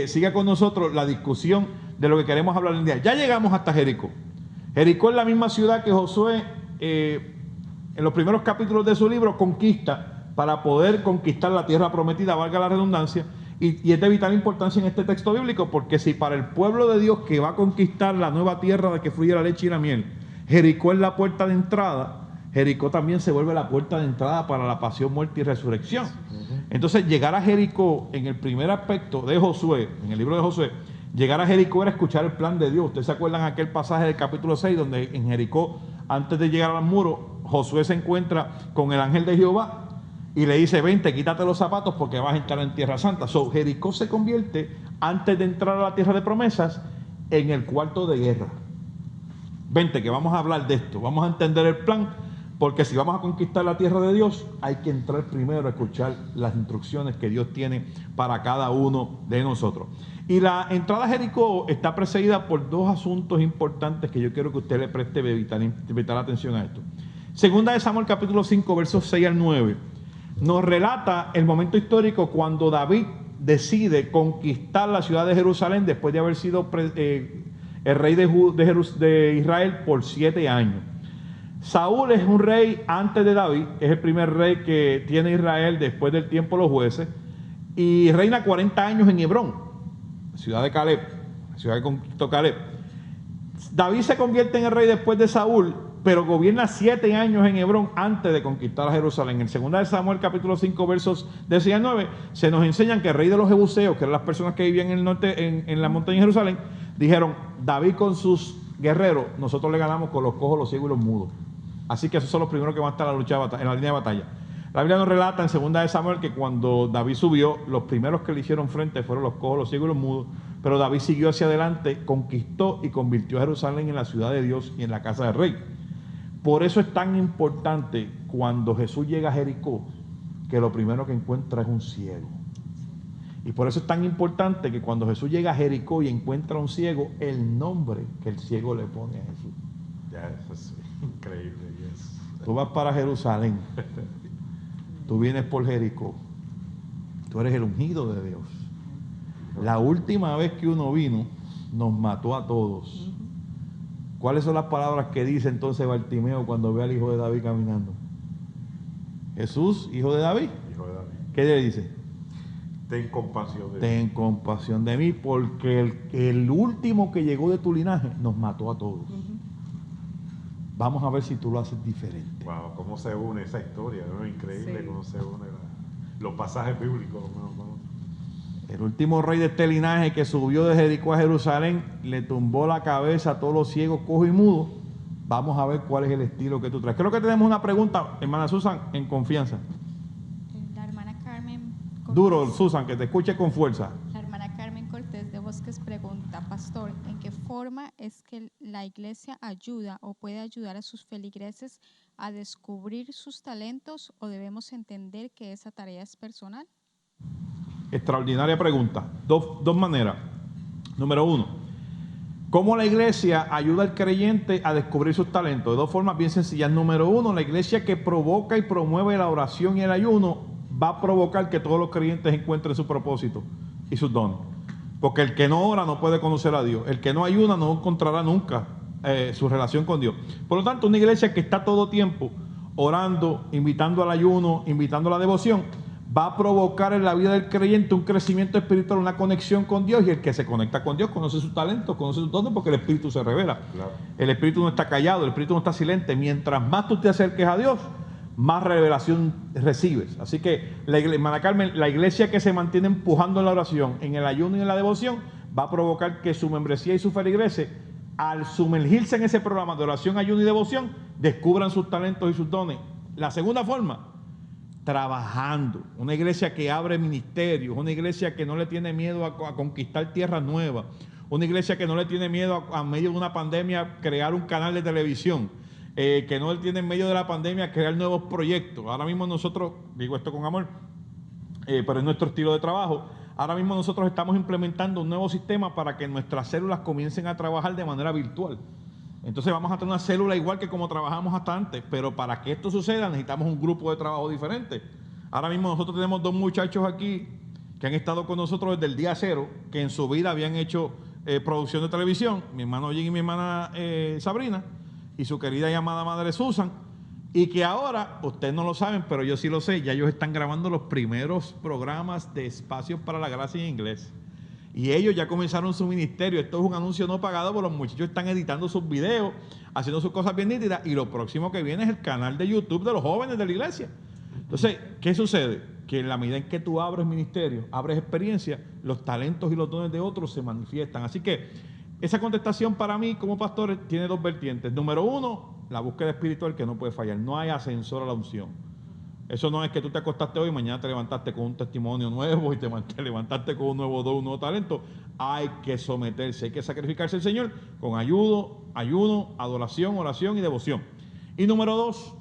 siga con nosotros la discusión de lo que queremos hablar el día. Ya llegamos hasta Jericó. Jericó es la misma ciudad que Josué, en los primeros capítulos de su libro, conquista para poder conquistar la tierra prometida, valga la redundancia. Y es de vital importancia en este texto bíblico, porque si para el pueblo de Dios que va a conquistar la nueva tierra de que fluye la leche y la miel, Jericó es la puerta de entrada, Jericó también se vuelve la puerta de entrada para la pasión, muerte y resurrección. Entonces, llegar a Jericó, en el primer aspecto de Josué, en el libro de Josué, llegar a Jericó era escuchar el plan de Dios. Ustedes se acuerdan aquel pasaje del capítulo 6, donde en Jericó, antes de llegar al muro, Josué se encuentra con el ángel de Jehová y le dice: vente, quítate los zapatos porque vas a entrar en Tierra Santa. Jericó se convierte, antes de entrar a la tierra de promesas, en el cuarto de guerra. Vente, que vamos a hablar de esto, vamos a entender el plan, porque si vamos a conquistar la tierra de Dios, hay que entrar primero a escuchar las instrucciones que Dios tiene para cada uno de nosotros. Y la entrada a Jericó está precedida por dos asuntos importantes que yo quiero que usted le preste vital atención a esto. Segunda de Samuel, capítulo 5, versos 6 al 9, nos relata el momento histórico cuando David decide conquistar la ciudad de Jerusalén después de haber sido el rey de Israel por 7 años. Saúl es un rey antes de David, es el primer rey que tiene Israel después del tiempo de los jueces, y reina 40 años en Hebrón, ciudad de Caleb, la ciudad que conquistó Caleb. David se convierte en el rey después de Saúl, pero gobierna 7 años en Hebrón antes de conquistar a Jerusalén. En 2 de Samuel capítulo 5 versos de 6 a 9 se nos enseñan que el rey de los jebuseos, que eran las personas que vivían en el norte, en la montaña de Jerusalén, dijeron: David con sus guerreros, nosotros le ganamos con los cojos, los ciegos y los mudos. Así que esos son los primeros que van a estar en la línea de batalla. La Biblia nos relata en 2 de Samuel que cuando David subió, los primeros que le hicieron frente fueron los cojos, los ciegos y los mudos, pero David siguió hacia adelante, conquistó y convirtió a Jerusalén en la ciudad de Dios y en la casa del rey. Por eso es tan importante cuando Jesús llega a Jericó, que lo primero que encuentra es un ciego. Y por eso es tan importante que cuando Jesús llega a Jericó y encuentra a un ciego, el nombre que el ciego le pone a Jesús. Ya, eso es increíble. Yes. Tú vas para Jerusalén, tú vienes por Jericó, tú eres el ungido de Dios. La última vez que uno vino, nos mató a todos. ¿Cuáles son las palabras que dice entonces Bartimeo cuando ve al hijo de David caminando? Jesús, hijo de David. Hijo de David. ¿Qué le dice? Ten compasión de mí. Ten compasión de mí, porque el último que llegó de tu linaje nos mató a todos. Vamos a ver si tú lo haces diferente. Wow, cómo se une esa historia, ¿no? Increíble. Sí. Cómo se une los pasajes bíblicos. ¿No? El último rey de este linaje que subió de Jericó a Jerusalén le tumbó la cabeza a todos los ciegos, cojos y mudos. Vamos a ver cuál es el estilo que tú traes. Creo que tenemos una pregunta, hermana Susan, en confianza. La hermana Carmen Cortés. Duro, Susan, que te escuche con fuerza. La hermana Carmen Cortés de Bosques pregunta: Pastor, ¿en qué forma es que la iglesia ayuda o puede ayudar a sus feligreses a descubrir sus talentos, o debemos entender que esa tarea es personal? Extraordinaria pregunta. Dos maneras. Número 1, ¿cómo la iglesia ayuda al creyente a descubrir sus talentos? De 2 formas bien sencillas. Número 1, la iglesia que provoca y promueve la oración y el ayuno va a provocar que todos los creyentes encuentren su propósito y sus dones. Porque el que no ora no puede conocer a Dios. El que no ayuna no encontrará nunca su relación con Dios. Por lo tanto, una iglesia que está todo tiempo orando, invitando al ayuno, invitando a la devoción, va a provocar en la vida del creyente un crecimiento espiritual, una conexión con Dios, y el que se conecta con Dios conoce sus talentos, conoce sus dones, porque el Espíritu se revela. Claro. El Espíritu no está callado, el Espíritu no está silente. Mientras más tú te acerques a Dios, más revelación recibes. Así que, hermana Carmen, la iglesia que se mantiene empujando en la oración, en el ayuno y en la devoción, va a provocar que su membresía y su feligreses, al sumergirse en ese programa de oración, ayuno y devoción, descubran sus talentos y sus dones. La segunda forma, trabajando. Una iglesia que abre ministerios, una iglesia que no le tiene miedo a conquistar tierras nuevas, una iglesia que no le tiene miedo a medio de una pandemia crear un canal de televisión, que no le tiene en medio de la pandemia crear nuevos proyectos. Ahora mismo nosotros, digo esto con amor, pero es nuestro estilo de trabajo, ahora mismo nosotros estamos implementando un nuevo sistema para que nuestras células comiencen a trabajar de manera virtual. Entonces vamos a tener una célula igual que como trabajamos hasta antes, pero para que esto suceda necesitamos un grupo de trabajo diferente. Ahora mismo nosotros tenemos 2 muchachos aquí que han estado con nosotros desde el día 0, que en su vida habían hecho producción de televisión, mi hermano Jim y mi hermana Sabrina, y su querida y amada madre Susan, y que ahora, ustedes no lo saben, pero yo sí lo sé, ya ellos están grabando los primeros programas de Espacios para la Gracia en inglés. Y ellos ya comenzaron su ministerio. Esto es un anuncio no pagado, pero los muchachos están editando sus videos, haciendo sus cosas bien nítidas. Y lo próximo que viene es el canal de YouTube de los jóvenes de la iglesia. Entonces, ¿qué sucede? Que en la medida en que tú abres ministerio, abres experiencia, los talentos y los dones de otros se manifiestan. Así que esa contestación para mí como pastor tiene 2 vertientes. Número 1, la búsqueda espiritual que no puede fallar. No hay ascensor a la unción. Eso no es que tú te acostaste hoy y mañana te levantaste con un testimonio nuevo y te levantaste con un nuevo don, un nuevo talento. Hay que someterse, hay que sacrificarse al Señor con ayuno, adoración, oración y devoción. Y número 2,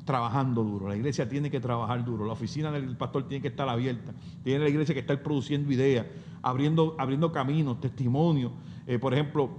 trabajando duro. La iglesia tiene que trabajar duro. La oficina del pastor tiene que estar abierta. Tiene la iglesia que estar produciendo ideas, abriendo caminos, testimonios. Por ejemplo,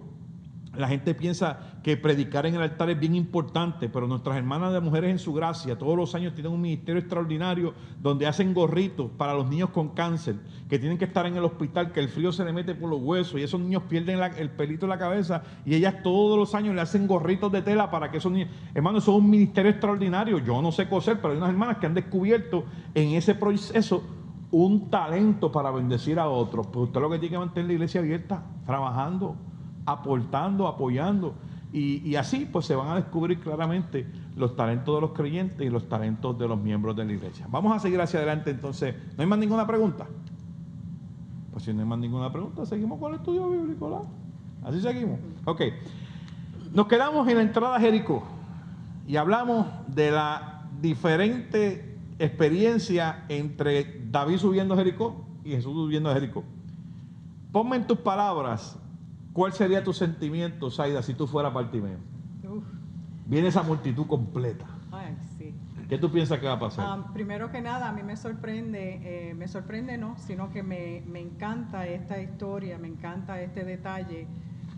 la gente piensa que predicar en el altar es bien importante, pero nuestras hermanas de Mujeres en Su Gracia todos los años tienen un ministerio extraordinario donde hacen gorritos para los niños con cáncer, que tienen que estar en el hospital, que el frío se le mete por los huesos y esos niños pierden el pelito en la cabeza, y ellas todos los años le hacen gorritos de tela para que esos niños... Hermanos, eso es un ministerio extraordinario. Yo no sé coser, pero hay unas hermanas que han descubierto en ese proceso un talento para bendecir a otros. Pues usted lo que tiene que mantener la iglesia abierta, trabajando, aportando, apoyando. Y así pues se van a descubrir claramente los talentos de los creyentes y los talentos de los miembros de la iglesia. Vamos a seguir hacia adelante entonces. ¿No hay más ninguna pregunta? Pues si no hay más ninguna pregunta, seguimos con el estudio bíblico, ¿verdad? Así seguimos. Ok. Nos quedamos en la entrada a Jericó y hablamos de la diferente experiencia entre David subiendo a Jericó y Jesús subiendo a Jericó. Ponme en tus palabras, ¿cuál sería tu sentimiento, Zaida, si tú fueras Bartimeo? Uf, Viene esa multitud completa. ay, sí. ¿Qué tú piensas que va a pasar? Primero que nada, a mí me sorprende no, sino que me encanta esta historia, me encanta este detalle.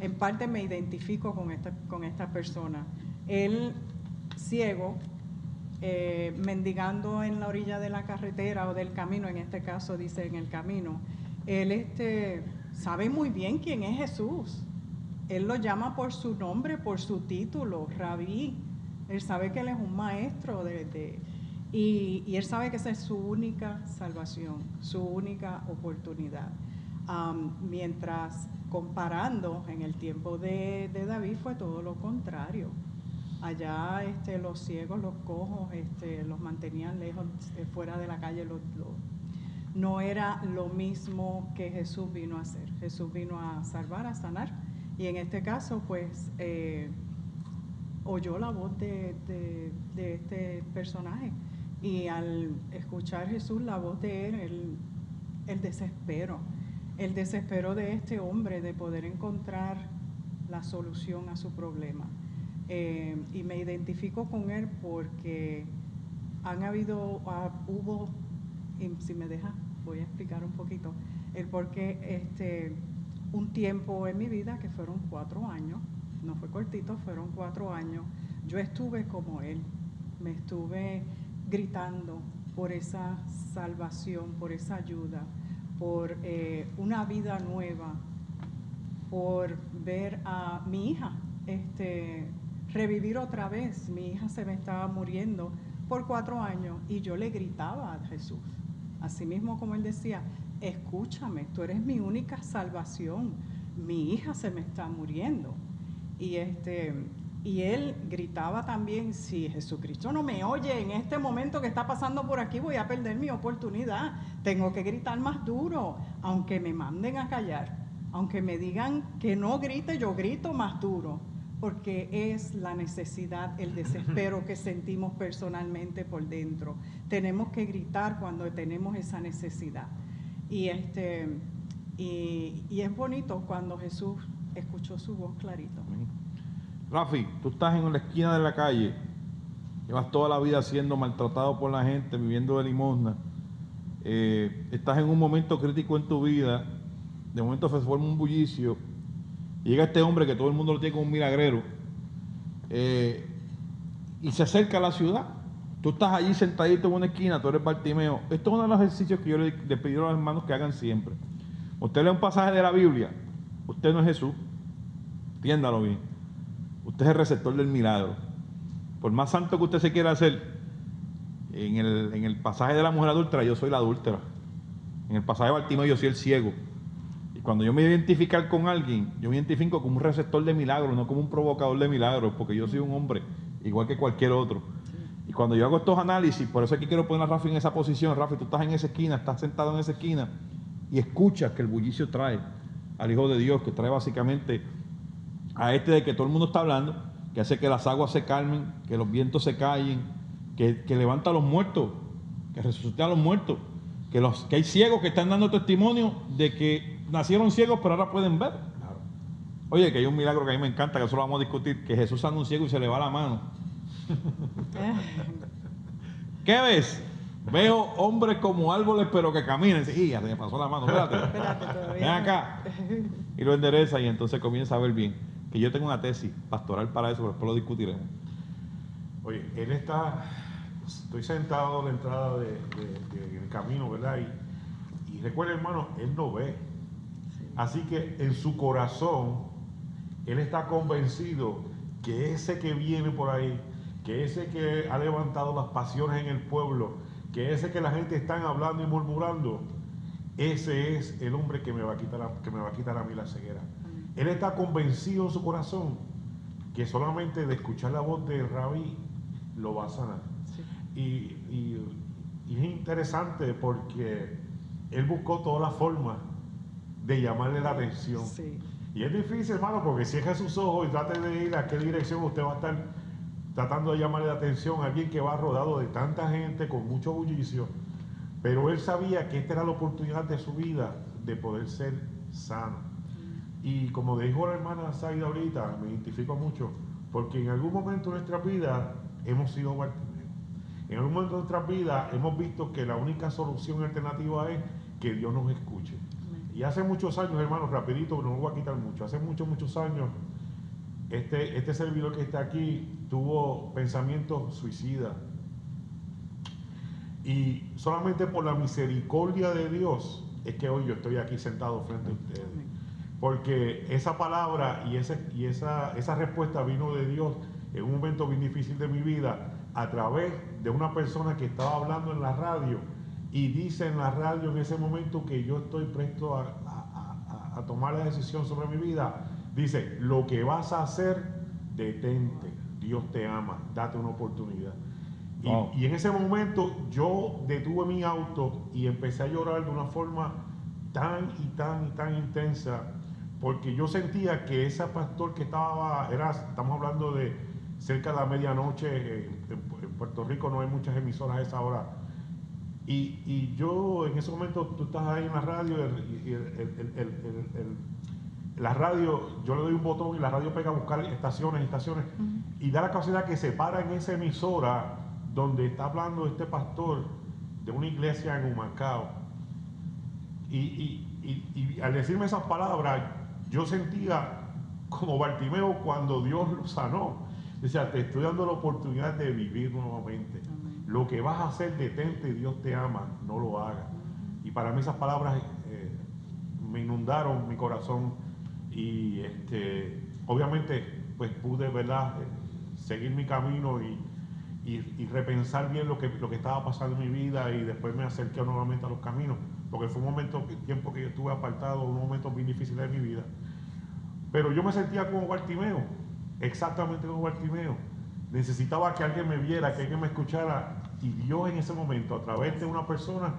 En parte me identifico con esta persona. Él, ciego, mendigando en la orilla de la carretera o del camino, en este caso dice en el camino, él sabe muy bien quién es Jesús. Él lo llama por su nombre, por su título, Rabí. Él sabe que él es un maestro y él sabe que esa es su única salvación, su única oportunidad. Mientras comparando en el tiempo de David fue todo lo contrario. Allá los ciegos, los cojos, los mantenían lejos, fuera de la calle. No era lo mismo que Jesús vino a hacer. Jesús vino a salvar, a sanar. Y en este caso, pues, oyó la voz de este personaje. Y al escuchar Jesús la voz de él, el desespero de este hombre de poder encontrar la solución a su problema. Y me identifico con él porque hubo, y si me deja, voy a explicar un poquito el por qué un tiempo en mi vida que fueron 4 años, no fue cortito, fueron 4 años, yo estuve como él, me estuve gritando por esa salvación, por esa ayuda, por una vida nueva, por ver a mi hija revivir otra vez. Mi hija se me estaba muriendo por 4 años y yo le gritaba a Jesús, así mismo como él decía, escúchame, tú eres mi única salvación, mi hija se me está muriendo. Y él gritaba también, si Jesucristo no me oye en este momento que está pasando por aquí, voy a perder mi oportunidad, tengo que gritar más duro, aunque me manden a callar, aunque me digan que no grite, yo grito más duro, porque es la necesidad, el desespero que sentimos personalmente por dentro. Tenemos que gritar cuando tenemos esa necesidad. Y es bonito cuando Jesús escuchó su voz clarito. Rafi, tú estás en la esquina de la calle, llevas toda la vida siendo maltratado por la gente, viviendo de limosna, estás en un momento crítico en tu vida, de momento se forma un bullicio, y llega este hombre que todo el mundo lo tiene como un milagrero, y se acerca a la ciudad. Tú estás allí sentadito en una esquina, tú eres Bartimeo. Esto es uno de los ejercicios que yo le pido a los hermanos que hagan siempre. Usted lee un pasaje de la Biblia, usted no es Jesús, entiéndalo bien. Usted es el receptor del milagro. Por más santo que usted se quiera hacer, en el pasaje de la mujer adúltera, yo soy la adúltera. En el pasaje de Bartimeo, yo soy el ciego. Y cuando yo me identifico con alguien, yo me identifico como un receptor de milagros, no como un provocador de milagros, porque yo soy un hombre, igual que cualquier otro. Y cuando yo hago estos análisis, por eso es que quiero poner a Rafi en esa posición. Rafi, tú estás en esa esquina, estás sentado en esa esquina y escuchas que el bullicio trae al Hijo de Dios, que trae básicamente a de que todo el mundo está hablando, que hace que las aguas se calmen, que los vientos se callen, que levanta a los muertos, que resucita a los muertos, que hay ciegos que están dando testimonio de que nacieron ciegos pero ahora pueden ver. Claro. Oye, que hay un milagro que a mí me encanta, que eso lo vamos a discutir, que Jesús sana a un ciego y se le va la mano. ¿Qué ves? Veo hombres como árboles pero que caminan. Y ya se me pasó la mano, espérate todavía. Ven acá. Y lo endereza y entonces comienza a ver bien. Que yo tengo una tesis pastoral para eso, pero después lo discutiremos. Oye, estoy sentado a la entrada del camino, ¿verdad? Y recuerda, hermano, él no ve. Así que en su corazón, él está convencido que ese que viene por ahí, que ese que ha levantado las pasiones en el pueblo, que ese que la gente está hablando y murmurando, ese es el hombre que me va a quitar a mí la ceguera. Él está convencido en su corazón que solamente de escuchar la voz del rabí lo va a sanar. Sí. Y es interesante porque él buscó todas las formas de llamarle la atención. Sí. Y es difícil, hermano, porque cierre sus ojos y trate de ir a qué dirección usted va a estar tratando de llamarle la atención a alguien que va rodeado de tanta gente con mucho bullicio. Pero él sabía que esta era la oportunidad de su vida de poder ser sano. Y como dijo la hermana Zaida ahorita, me identifico mucho, porque en algún momento de nuestra vida hemos sido Bartimeo. En algún momento de nuestra vida hemos visto que la única solución alternativa es que Dios nos escuche. Y hace muchos años, hermanos, rapidito, no me voy a quitar mucho, hace muchos años, este servidor que está aquí tuvo pensamientos suicidas. Y solamente por la misericordia de Dios es que hoy yo estoy aquí sentado frente a ustedes. Porque esa palabra y esa respuesta vino de Dios en un momento bien difícil de mi vida, a través de una persona que estaba hablando en la radio, y dice en la radio en ese momento que yo estoy presto a tomar la decisión sobre mi vida. Dice: lo que vas a hacer, detente, Dios te ama, date una oportunidad. Wow. Y en ese momento yo detuve mi auto y empecé a llorar de una forma tan intensa, porque yo sentía que ese pastor que estamos hablando de cerca de la medianoche, en Puerto Rico no hay muchas emisoras a esa hora, y yo en ese momento, tú estás ahí en la radio, la radio, yo le doy un botón y la radio pega a buscar estaciones, y da la casualidad que se para en esa emisora donde está hablando este pastor de una iglesia en Humacao. Y al decirme esas palabras, yo sentía como Bartimeo cuando Dios lo sanó. Decía: te estoy dando la oportunidad de vivir nuevamente. Amén. Lo que vas a hacer, detente, Dios te ama, no lo hagas. Y para mí esas palabras me inundaron mi corazón, y obviamente pues pude, ¿verdad?, seguir mi camino y repensar bien lo que estaba pasando en mi vida, y después me acerqué nuevamente a los caminos, porque fue un tiempo que yo estuve apartado, un momento bien difícil de mi vida. Pero yo me sentía como Bartimeo, exactamente como Bartimeo. Necesitaba que alguien me viera, que alguien me escuchara, y Dios en ese momento, a través de una persona,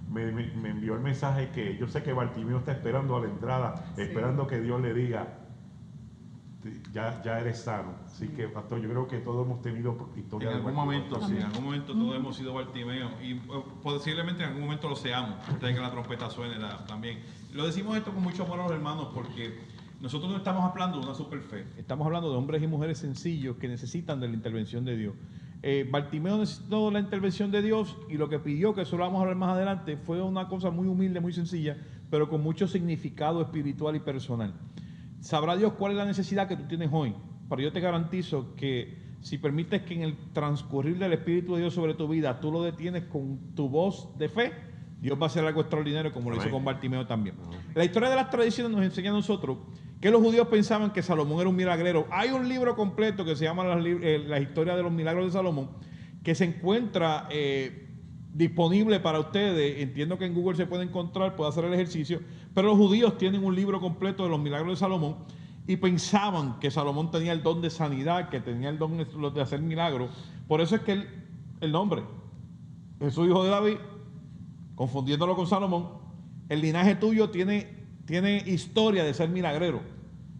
me envió el mensaje que yo sé que Bartimeo está esperando a la entrada, Sí. esperando que Dios le diga: ya eres sano. Así que, pastor, yo creo que todos hemos tenido historia En de algún Bartimeo. momento, sí, en algún momento todos hemos sido Bartimeo, y posiblemente en algún momento lo seamos, antes de que la trompeta suene también. Lo decimos esto con mucho amor a los hermanos, porque nosotros no estamos hablando de una super fe, estamos hablando de hombres y mujeres sencillos que necesitan de la intervención de Dios. Bartimeo necesitó la intervención de Dios, y lo que pidió, que eso lo vamos a hablar más adelante, fue una cosa muy humilde, muy sencilla, pero con mucho significado espiritual y personal. Sabrá Dios cuál es la necesidad que tú tienes hoy, pero yo te garantizo que si permites que en el transcurrir del Espíritu de Dios sobre tu vida tú lo detienes con tu voz de fe, Dios va a hacer algo extraordinario, como lo hizo con Bartimeo también. La historia de las tradiciones nos enseña a nosotros que los judíos pensaban que Salomón era un milagrero. Hay un libro completo que se llama la historia de los milagros de Salomón, que se encuentra disponible para ustedes. Entiendo que en Google se puede encontrar, puede hacer el ejercicio, pero los judíos tienen un libro completo de los milagros de Salomón, y pensaban que Salomón tenía el don de sanidad, que tenía el don de hacer milagros. Por eso es que el nombre, Jesús, hijo de David, confundiéndolo con Salomón, el linaje tuyo tiene historia de ser milagrero.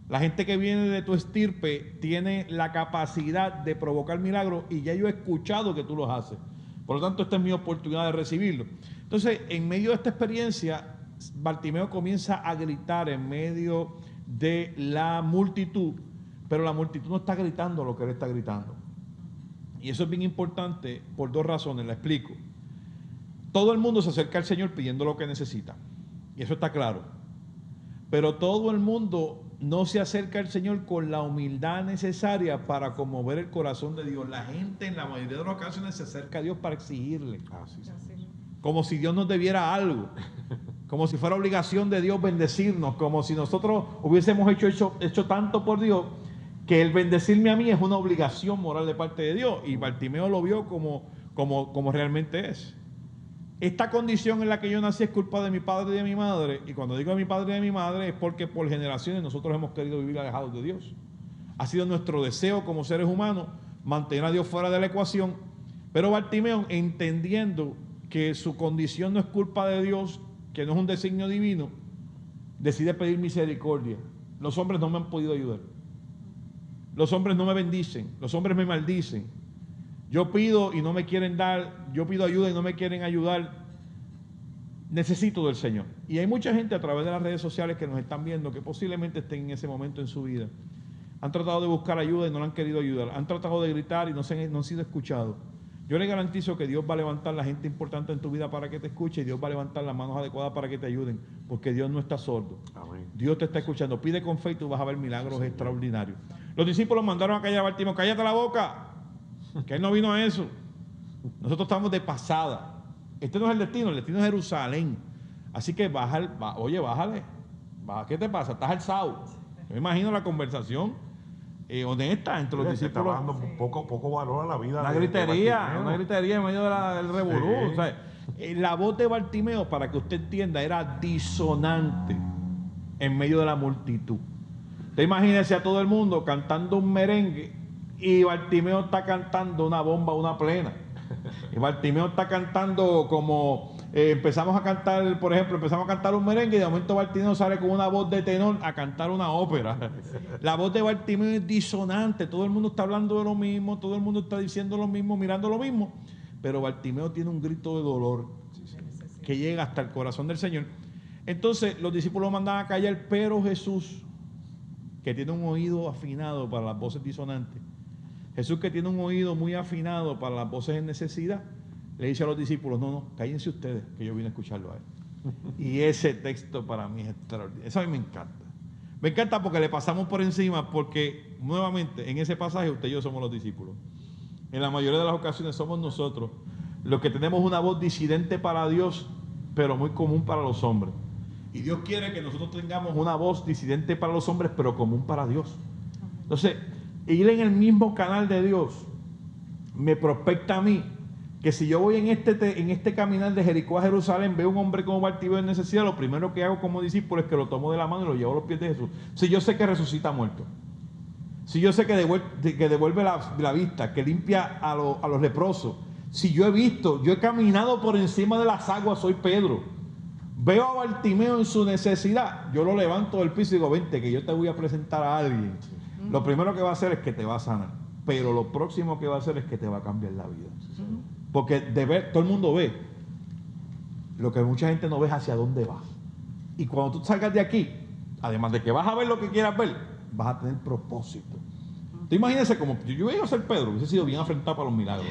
La gente que viene de tu estirpe tiene la capacidad de provocar milagros, y ya yo he escuchado que tú los haces. Por lo tanto, esta es mi oportunidad de recibirlo. Entonces, en medio de esta experiencia, Bartimeo comienza a gritar en medio de la multitud, pero la multitud no está gritando lo que él está gritando. Y eso es bien importante por dos razones, la explico. Todo el mundo se acerca al Señor pidiendo lo que necesita, y eso está claro. Pero todo el mundo no se acerca al Señor con la humildad necesaria para conmover el corazón de Dios. La gente en la mayoría de las ocasiones se acerca a Dios para exigirle, Así es. Así. como si Dios nos debiera algo, como si fuera obligación de Dios bendecirnos, como si nosotros hubiésemos hecho tanto por Dios que el bendecirme a mí es una obligación moral de parte de Dios. Y Bartimeo lo vio como realmente es. Esta condición en la que yo nací es culpa de mi padre y de mi madre, y cuando digo de mi padre y de mi madre es porque por generaciones nosotros hemos querido vivir alejados de Dios. Ha sido nuestro deseo como seres humanos mantener a Dios fuera de la ecuación, pero Bartimeo, entendiendo que su condición no es culpa de Dios, que no es un designio divino, decide pedir misericordia. Los hombres no me han podido ayudar. Los hombres no me bendicen, los hombres me maldicen. Yo pido y no me quieren dar, yo pido ayuda y no me quieren ayudar. Necesito del Señor. Y hay mucha gente a través de las redes sociales que nos están viendo que posiblemente estén en ese momento en su vida. Han tratado de buscar ayuda y no la han querido ayudar. Han tratado de gritar y no han sido escuchados. Yo les garantizo que Dios va a levantar la gente importante en tu vida para que te escuche y Dios va a levantar las manos adecuadas para que te ayuden, porque Dios no está sordo. Amén. Dios te está escuchando. Pide con fe y tú vas a ver milagros extraordinarios. Los discípulos mandaron a callar a Bartimeo: cállate la boca, que él no vino a eso. Nosotros estamos de pasada. Este no es el destino es Jerusalén. Así que bájale. ¿Qué te pasa? Estás alzado. Yo me imagino la conversación honesta entre los Está discípulos. dando poco valor a la vida. Una de gritería Bartimeo. en medio del revolú. Sí. O sea, la voz de Bartimeo, para que usted entienda, era disonante en medio de la multitud. Usted imagínese a todo el mundo cantando un merengue y Bartimeo está cantando una bomba, una plena. Y Bartimeo está cantando como empezamos a cantar un merengue y de momento Bartimeo sale con una voz de tenor a cantar una ópera. La voz de Bartimeo es disonante, todo el mundo está hablando de lo mismo, todo el mundo está diciendo lo mismo, mirando lo mismo, pero Bartimeo tiene un grito de dolor que llega hasta el corazón del Señor. Entonces los discípulos mandan a callar, pero Jesús, que tiene un oído afinado para las voces disonantes, Jesús, que tiene un oído muy afinado para las voces en necesidad, le dice a los discípulos: no, cállense ustedes, que yo vine a escucharlo a él. Y ese texto para mí es extraordinario. Eso a mí me encanta. Me encanta porque le pasamos por encima, porque nuevamente en ese pasaje usted y yo somos los discípulos. En la mayoría de las ocasiones somos nosotros los que tenemos una voz disidente para Dios, pero muy común para los hombres. Y Dios quiere que nosotros tengamos una voz disidente para los hombres, pero común para Dios. Entonces, ir en el mismo canal de Dios me prospecta a mí que si yo voy en este caminar de Jericó a Jerusalén, veo un hombre como Bartimeo en necesidad, lo primero que hago como discípulo es que lo tomo de la mano y lo llevo a los pies de Jesús. Si yo sé que resucita muerto, si yo sé que devuelve la vista, que limpia a los leprosos, si yo he caminado por encima de las aguas, soy Pedro, veo a Bartimeo en su necesidad, yo lo levanto del piso y digo: vente, que yo te voy a presentar a alguien. Lo primero que va a hacer es que te va a sanar, pero lo próximo que va a hacer es que te va a cambiar la vida. Porque todo el mundo ve, lo que mucha gente no ve es hacia dónde va. Y cuando tú salgas de aquí, además de que vas a ver lo que quieras ver, vas a tener propósito. Tú imagínese como yo iba a ser Pedro, hubiese sido bien afrontado para los milagros.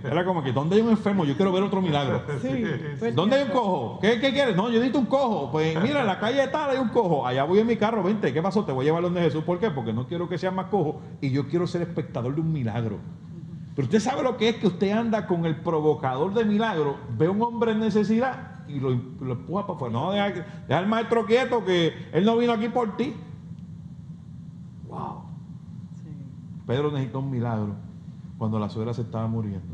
Era como que: ¿dónde hay un enfermo? Yo quiero ver otro milagro. Sí, pues, ¿Dónde hay un cojo? ¿Qué quieres? No, yo necesito un cojo. Pues mira, en la calle tal hay un cojo. Allá voy en mi carro, vente. ¿Qué pasó? Te voy a llevar donde Jesús. ¿Por qué? Porque no quiero que sea más cojo y yo quiero ser espectador de un milagro. Pero usted sabe lo que es que usted anda con el provocador de milagro, ve a un hombre en necesidad y lo empuja para afuera. No, deja al maestro quieto, que él no vino aquí por ti. Wow. sí. Pedro necesitó un milagro cuando la suegra se estaba muriendo.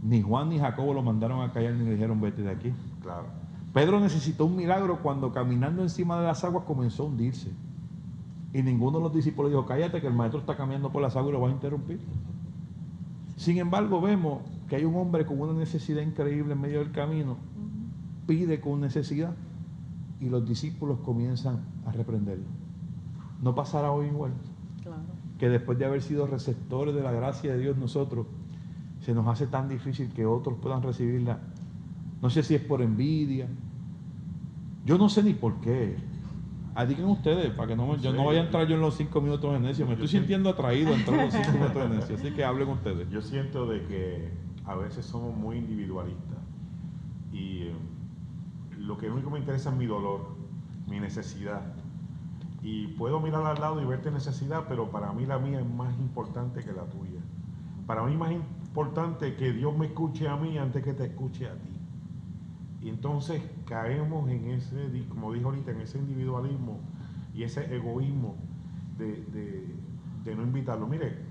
Ni Juan ni Jacobo lo mandaron a callar ni le dijeron: vete de aquí. Claro. Pedro necesitó un milagro cuando caminando encima de las aguas comenzó a hundirse. Y ninguno de los discípulos dijo: cállate, que el maestro está caminando por las aguas y lo vas a interrumpir. Sin embargo, vemos que hay un hombre con una necesidad increíble en medio del camino, pide con necesidad, y los discípulos comienzan a reprenderlo. ¿No pasará hoy igual? Claro. Que después de haber sido receptores de la gracia de Dios nosotros, se nos hace tan difícil que otros puedan recibirla. No sé si es por envidia, yo no sé ni por qué. Digan ustedes, para que no vaya a entrar yo en los 5 minutos de necio. Me estoy sintiendo atraído a entrar en los 5 minutos de necio, así que hablen ustedes. Yo siento de que a veces somos muy individualistas y lo que único me interesa es mi dolor, mi necesidad. Y puedo mirar al lado y verte necesidad, pero para mí la mía es más importante que la tuya. Para mí es más importante que Dios me escuche a mí antes que te escuche a ti. Y entonces caemos en ese, como dijo ahorita, en ese individualismo y ese egoísmo de no invitarlo. Mire,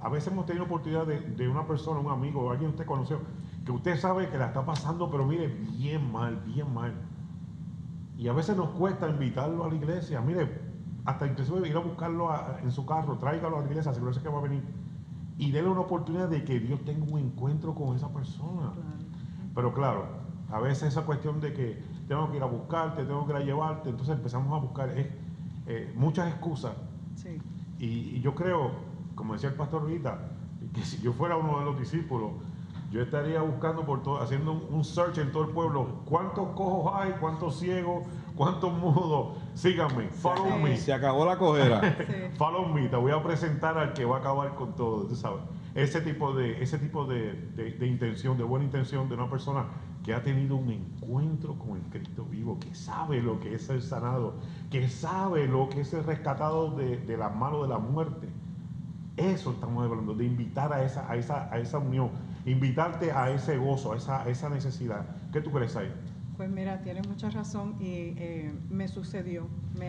a veces hemos tenido oportunidad de una persona, un amigo o alguien que usted conoció, que usted sabe que la está pasando, pero mire, bien mal, bien mal. Y a veces nos cuesta invitarlo a la iglesia. Mire, hasta inclusive ir a buscarlo en su carro, tráigalo a la iglesia, asegúrese que va a venir. Y déle una oportunidad de que Dios tenga un encuentro con esa persona. Pero claro, a veces esa cuestión de que tengo que ir a buscarte, tengo que ir a llevarte, entonces empezamos a buscar muchas excusas. Sí. Y yo creo, como decía el pastor ahorita, que si yo fuera uno de los discípulos, yo estaría buscando por todo, haciendo un search en todo el pueblo. ¿Cuántos cojos hay? ¿Cuántos ciegos? ¿Cuántos mudos? Síganme, follow me. Se acabó la cojera. Sí. Follow me, te voy a presentar al que va a acabar con todo, tú sabes. Ese tipo de intención, de buena intención de una persona que ha tenido un encuentro con el Cristo vivo, que sabe lo que es ser sanado, que sabe lo que es ser rescatado de las manos de la muerte. Eso estamos hablando, de invitar a esa unión, invitarte a ese gozo, a esa necesidad. ¿Qué tú crees ahí? Pues mira, tienes mucha razón y me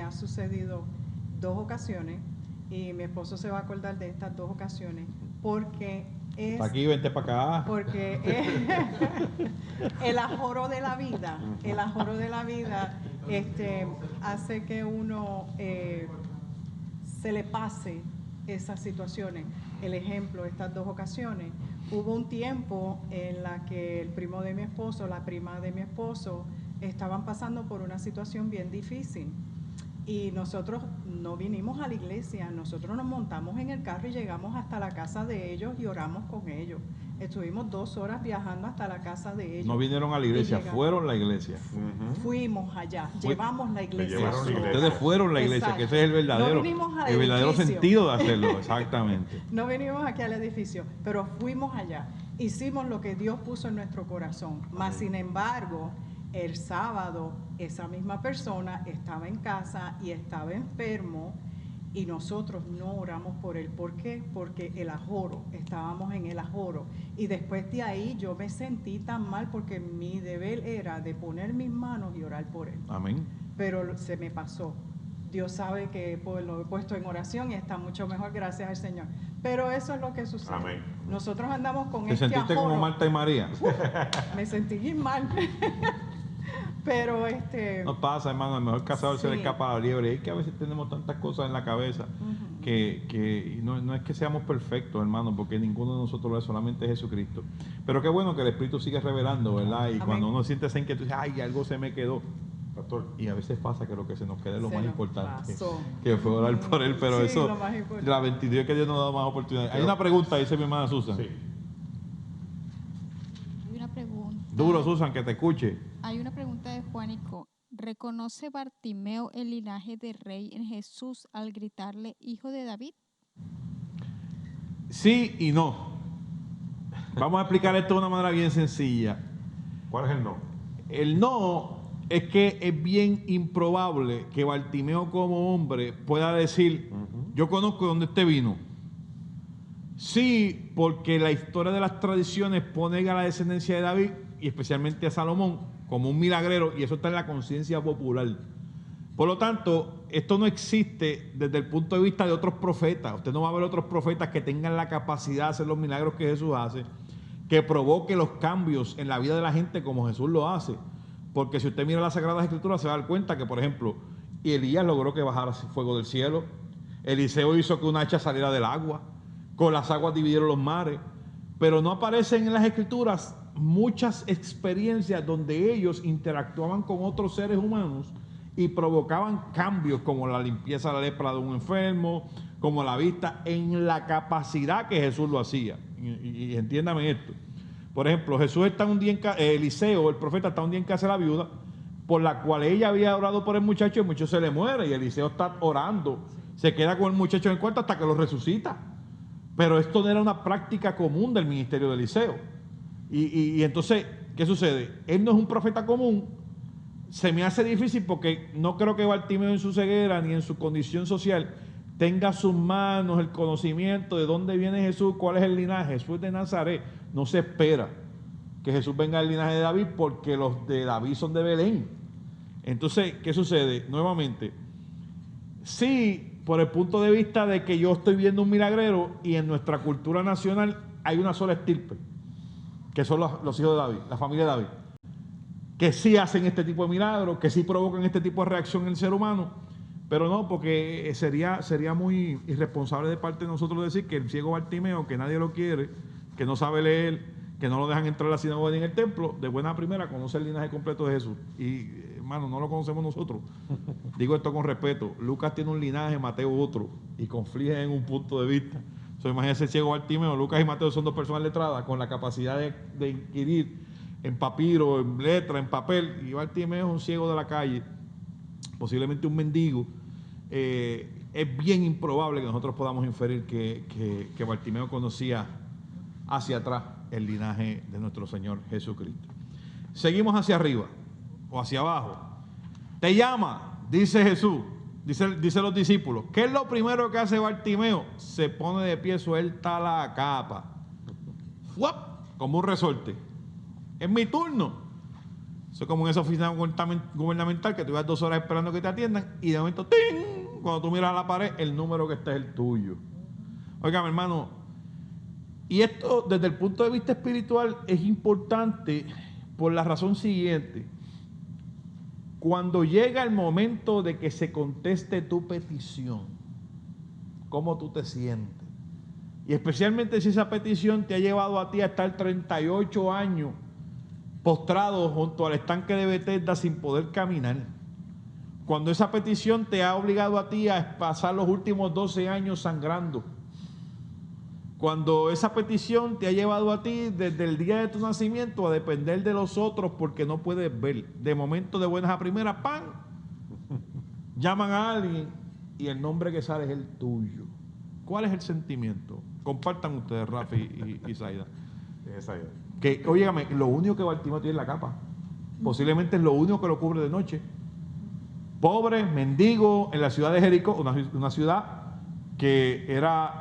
ha sucedido 2 ocasiones y mi esposo se va a acordar de estas 2 ocasiones porque es... Pa' aquí, vente para acá. Porque el ajoro de la vida, hace que uno se le pase esas situaciones. El ejemplo, estas 2 ocasiones, hubo un tiempo en la que el primo de mi esposo, la prima de mi esposo, estaban pasando por una situación bien difícil. Y nosotros no vinimos a la iglesia, nosotros nos montamos en el carro y llegamos hasta la casa de ellos y oramos con ellos. Estuvimos 2 horas viajando hasta la casa de ellos. No vinieron a la iglesia, fueron a la iglesia. Fuimos allá, llevamos la iglesia. llevaron la iglesia. Ustedes fueron a la iglesia, Exacto. que ese es el verdadero, No vinimos al el verdadero edificio. sentido de hacerlo, exactamente. No venimos aquí al edificio, pero fuimos allá. Hicimos lo que Dios puso en nuestro corazón. Mas, sin embargo, el sábado esa misma persona estaba en casa y estaba enfermo y nosotros no oramos por él. ¿Por qué? Porque el ajoro, estábamos en el ajoro. Y después de ahí yo me sentí tan mal porque mi deber era de poner mis manos y orar por él. Amén. Pero se me pasó. Dios sabe que pues, lo he puesto en oración y está mucho mejor, gracias al Señor. Pero eso es lo que sucede. Amén. Nosotros andamos con ¿Te sentiste ajoro. como Marta y María? Me sentí bien mal. Pero No pasa, hermano, el mejor cazador se le Sí. escapa a la liebre. Es que a veces tenemos tantas cosas en la cabeza que no es que seamos perfectos, hermano, porque ninguno de nosotros lo es, solamente Jesucristo. Pero qué bueno que el Espíritu sigue revelando, ¿verdad? Y Amén. cuando uno siente esa inquietud, dice, ay, algo se me quedó. Pastor. Y a veces pasa que lo que se nos queda es lo Se más nos importante, pasó. que fue orar por él, pero Sí, eso, lo más importante. la 22 que Dios nos ha dado más oportunidades. Hay una pregunta, dice mi hermana Susan. Sí. Hay una pregunta. Duro, Susan, que te escuche. Hay una pregunta de Juanico. ¿Reconoce Bartimeo el linaje de rey en Jesús al gritarle hijo de David? Sí y no. Vamos a explicar esto de una manera bien sencilla. ¿Cuál es el no? El no es que es bien improbable que Bartimeo como hombre pueda decir, yo conozco de dónde este vino. Sí, porque la historia de las tradiciones pone a la descendencia de David y especialmente a Salomón como un milagrero, y eso está en la conciencia popular. Por lo tanto, esto no existe desde el punto de vista de otros profetas. Usted no va a ver otros profetas que tengan la capacidad de hacer los milagros que Jesús hace, que provoque los cambios en la vida de la gente como Jesús lo hace. Porque si usted mira las Sagradas Escrituras se va a dar cuenta que, por ejemplo, Elías logró que bajara fuego del cielo, Eliseo hizo que una hacha saliera del agua, con las aguas dividieron los mares, pero no aparecen en las Escrituras muchas experiencias donde ellos interactuaban con otros seres humanos y provocaban cambios como la limpieza de la lepra de un enfermo, como la vista, en la capacidad que Jesús lo hacía. Y entiéndame esto. Por ejemplo, Jesús está un día Eliseo, el profeta, está un día en casa de la viuda, por la cual ella había orado por el muchacho y el muchacho se le muere y Eliseo está orando, se queda con el muchacho en el cuarto hasta que lo resucita. Pero esto no era una práctica común del ministerio de Eliseo. Y entonces, ¿qué sucede? Él no es un profeta común. Se me hace difícil porque no creo que Bartimeo en su ceguera ni en su condición social tenga sus manos el conocimiento de dónde viene Jesús, cuál es el linaje. Jesús es de Nazaret. No se espera que Jesús venga del linaje de David porque los de David son de Belén. Entonces, ¿qué sucede? Nuevamente, sí, por el punto de vista de que yo estoy viendo un milagrero y en nuestra cultura nacional hay una sola estirpe, que son los hijos de David, la familia de David, que sí hacen este tipo de milagros, que sí provocan este tipo de reacción en el ser humano, Pero no, porque sería muy irresponsable de parte de nosotros decir que el ciego Bartimeo, que nadie lo quiere, que no sabe leer, que no lo dejan entrar a la sinagoga ni en el templo, de buena primera conoce el linaje completo de Jesús. Y, hermano, no lo conocemos nosotros. Digo esto con respeto. Lucas tiene un linaje, Mateo otro, y confligen en un punto de vista. Imagínense el ciego Bartimeo. Lucas y Mateo son dos personas letradas con la capacidad de inquirir en papiro, en letra, en papel. Y Bartimeo es un ciego de la calle, posiblemente un mendigo. Es bien improbable que nosotros podamos inferir que Bartimeo conocía hacia atrás el linaje de nuestro Señor Jesucristo. Seguimos hacia arriba o hacia abajo. Te llama, dice Jesús, dice los discípulos. ¿Qué es lo primero que hace Bartimeo? Se pone de pie, suelta la capa. ¡Fuap! Como un resorte. Es mi turno. Eso es como en esa oficina gubernamental que tú vas 2 horas esperando que te atiendan y de momento, ¡ting! Cuando tú miras a la pared, el número que está es el tuyo. Oiga, mi hermano, y esto desde el punto de vista espiritual es importante por la razón siguiente. Cuando llega el momento de que se conteste tu petición, ¿cómo tú te sientes? Y especialmente si esa petición te ha llevado a ti a estar 38 años postrado junto al estanque de Bethesda sin poder caminar. Cuando esa petición te ha obligado a ti a pasar los últimos 12 años sangrando. Cuando esa petición te ha llevado a ti desde el día de tu nacimiento a depender de los otros porque no puedes ver. De momento, de buenas a primeras, ¡pam! Llaman a alguien y el nombre que sale es el tuyo. ¿Cuál es el sentimiento? Compartan ustedes, Rafi y Zaida. Que, óigame, lo único que Bartimeo tiene es la capa. Posiblemente es lo único que lo cubre de noche. Pobre, mendigo, en la ciudad de Jericó, una ciudad que era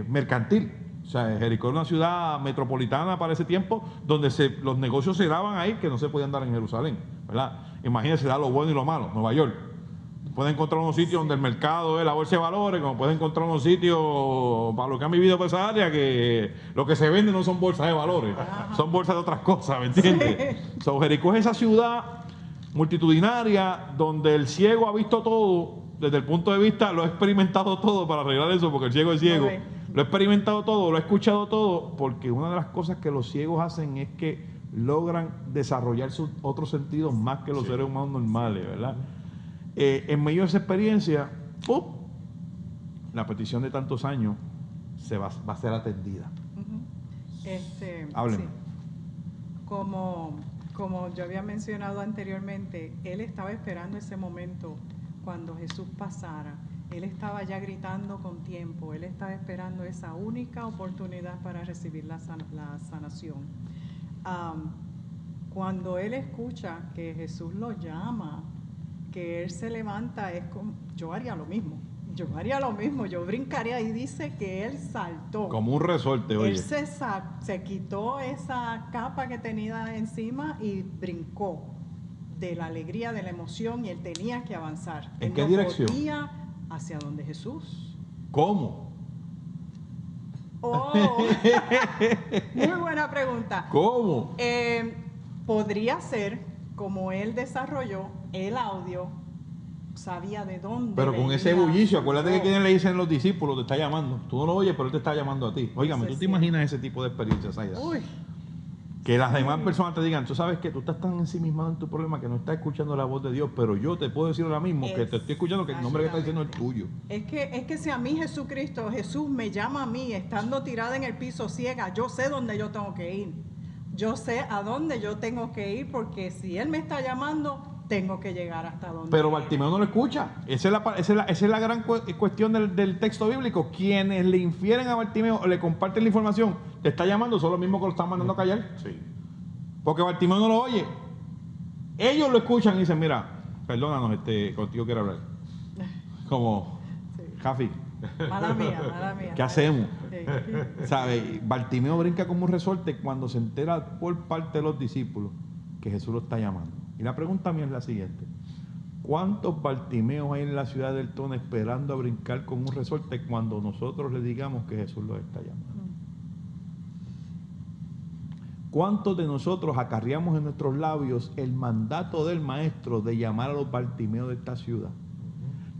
mercantil. O sea, Jericó era una ciudad metropolitana para ese tiempo, donde los negocios se daban ahí que no se podían dar en Jerusalén, ¿verdad? Imagínense, da lo bueno y lo malo. Nueva York. Pueden encontrar unos sitios donde el mercado es la bolsa de valores, como pueden encontrar unos sitios, para lo que han vivido por esa área, que lo que se vende no son bolsas de valores, son bolsas de otras cosas, ¿me entiendes? Sí. So, Jericó es esa ciudad multitudinaria donde el ciego ha visto todo, desde el punto de vista, lo ha experimentado todo, para arreglar eso, porque el ciego es ciego, lo ha experimentado todo, lo ha escuchado todo, porque una de las cosas que los ciegos hacen es que logran desarrollar sus otros sentidos más que los seres humanos normales, ¿verdad? En medio de esa experiencia, ¡pum!, la petición de tantos años va a ser atendida. Háblenme. Sí. Como yo había mencionado anteriormente, él estaba esperando ese momento cuando Jesús pasara. Él estaba ya gritando con tiempo. Él estaba esperando esa única oportunidad para recibir la sanación. Cuando él escucha que Jesús lo llama, que él se levanta, yo haría lo mismo. Yo brincaría, y dice que él saltó. Como un resorte, oye. Él se quitó esa capa que tenía encima y brincó de la alegría, de la emoción, y él tenía que avanzar. ¿En qué dirección? Podía hacia donde Jesús. ¿Cómo? Oh, muy buena pregunta. ¿Cómo? Podría ser como él desarrolló el audio, sabía de dónde. Pero con ese bullicio, acuérdate que quien le dicen los discípulos, te está llamando. Tú no lo oyes, pero él te está llamando a ti. Óigame, ¿tú te imaginas ese tipo de experiencias, Aida? Uy. Que las demás personas te digan, tú sabes que tú estás tan ensimismado en tu problema que no estás escuchando la voz de Dios, pero yo te puedo decir ahora mismo que te estoy escuchando, que el nombre que está diciendo es el tuyo. Es que si a mí Jesús me llama a mí, estando tirada en el piso ciega, yo sé dónde yo tengo que ir. Yo sé a dónde yo tengo que ir, porque si Él me está llamando, tengo que llegar hasta donde. Pero Bartimeo no lo escucha. Esa es la gran cuestión del texto bíblico. Quienes le infieren a Bartimeo o le comparten la información, te está llamando, son los mismos que lo están mandando a callar. Sí. Porque Bartimeo no lo oye. Ellos lo escuchan y dicen, mira, perdónanos, contigo quiero hablar. Como, Jafi. Mala mía. ¿Qué hacemos? Sí. ¿Sabe? Bartimeo brinca como un resorte cuando se entera por parte de los discípulos que Jesús lo está llamando. Y la pregunta mía es la siguiente: ¿cuántos Bartimeos hay en la ciudad del Tona esperando a brincar con un resorte cuando nosotros le digamos que Jesús los está llamando? ¿Cuántos de nosotros acarreamos en nuestros labios el mandato del Maestro de llamar a los Bartimeos de esta ciudad?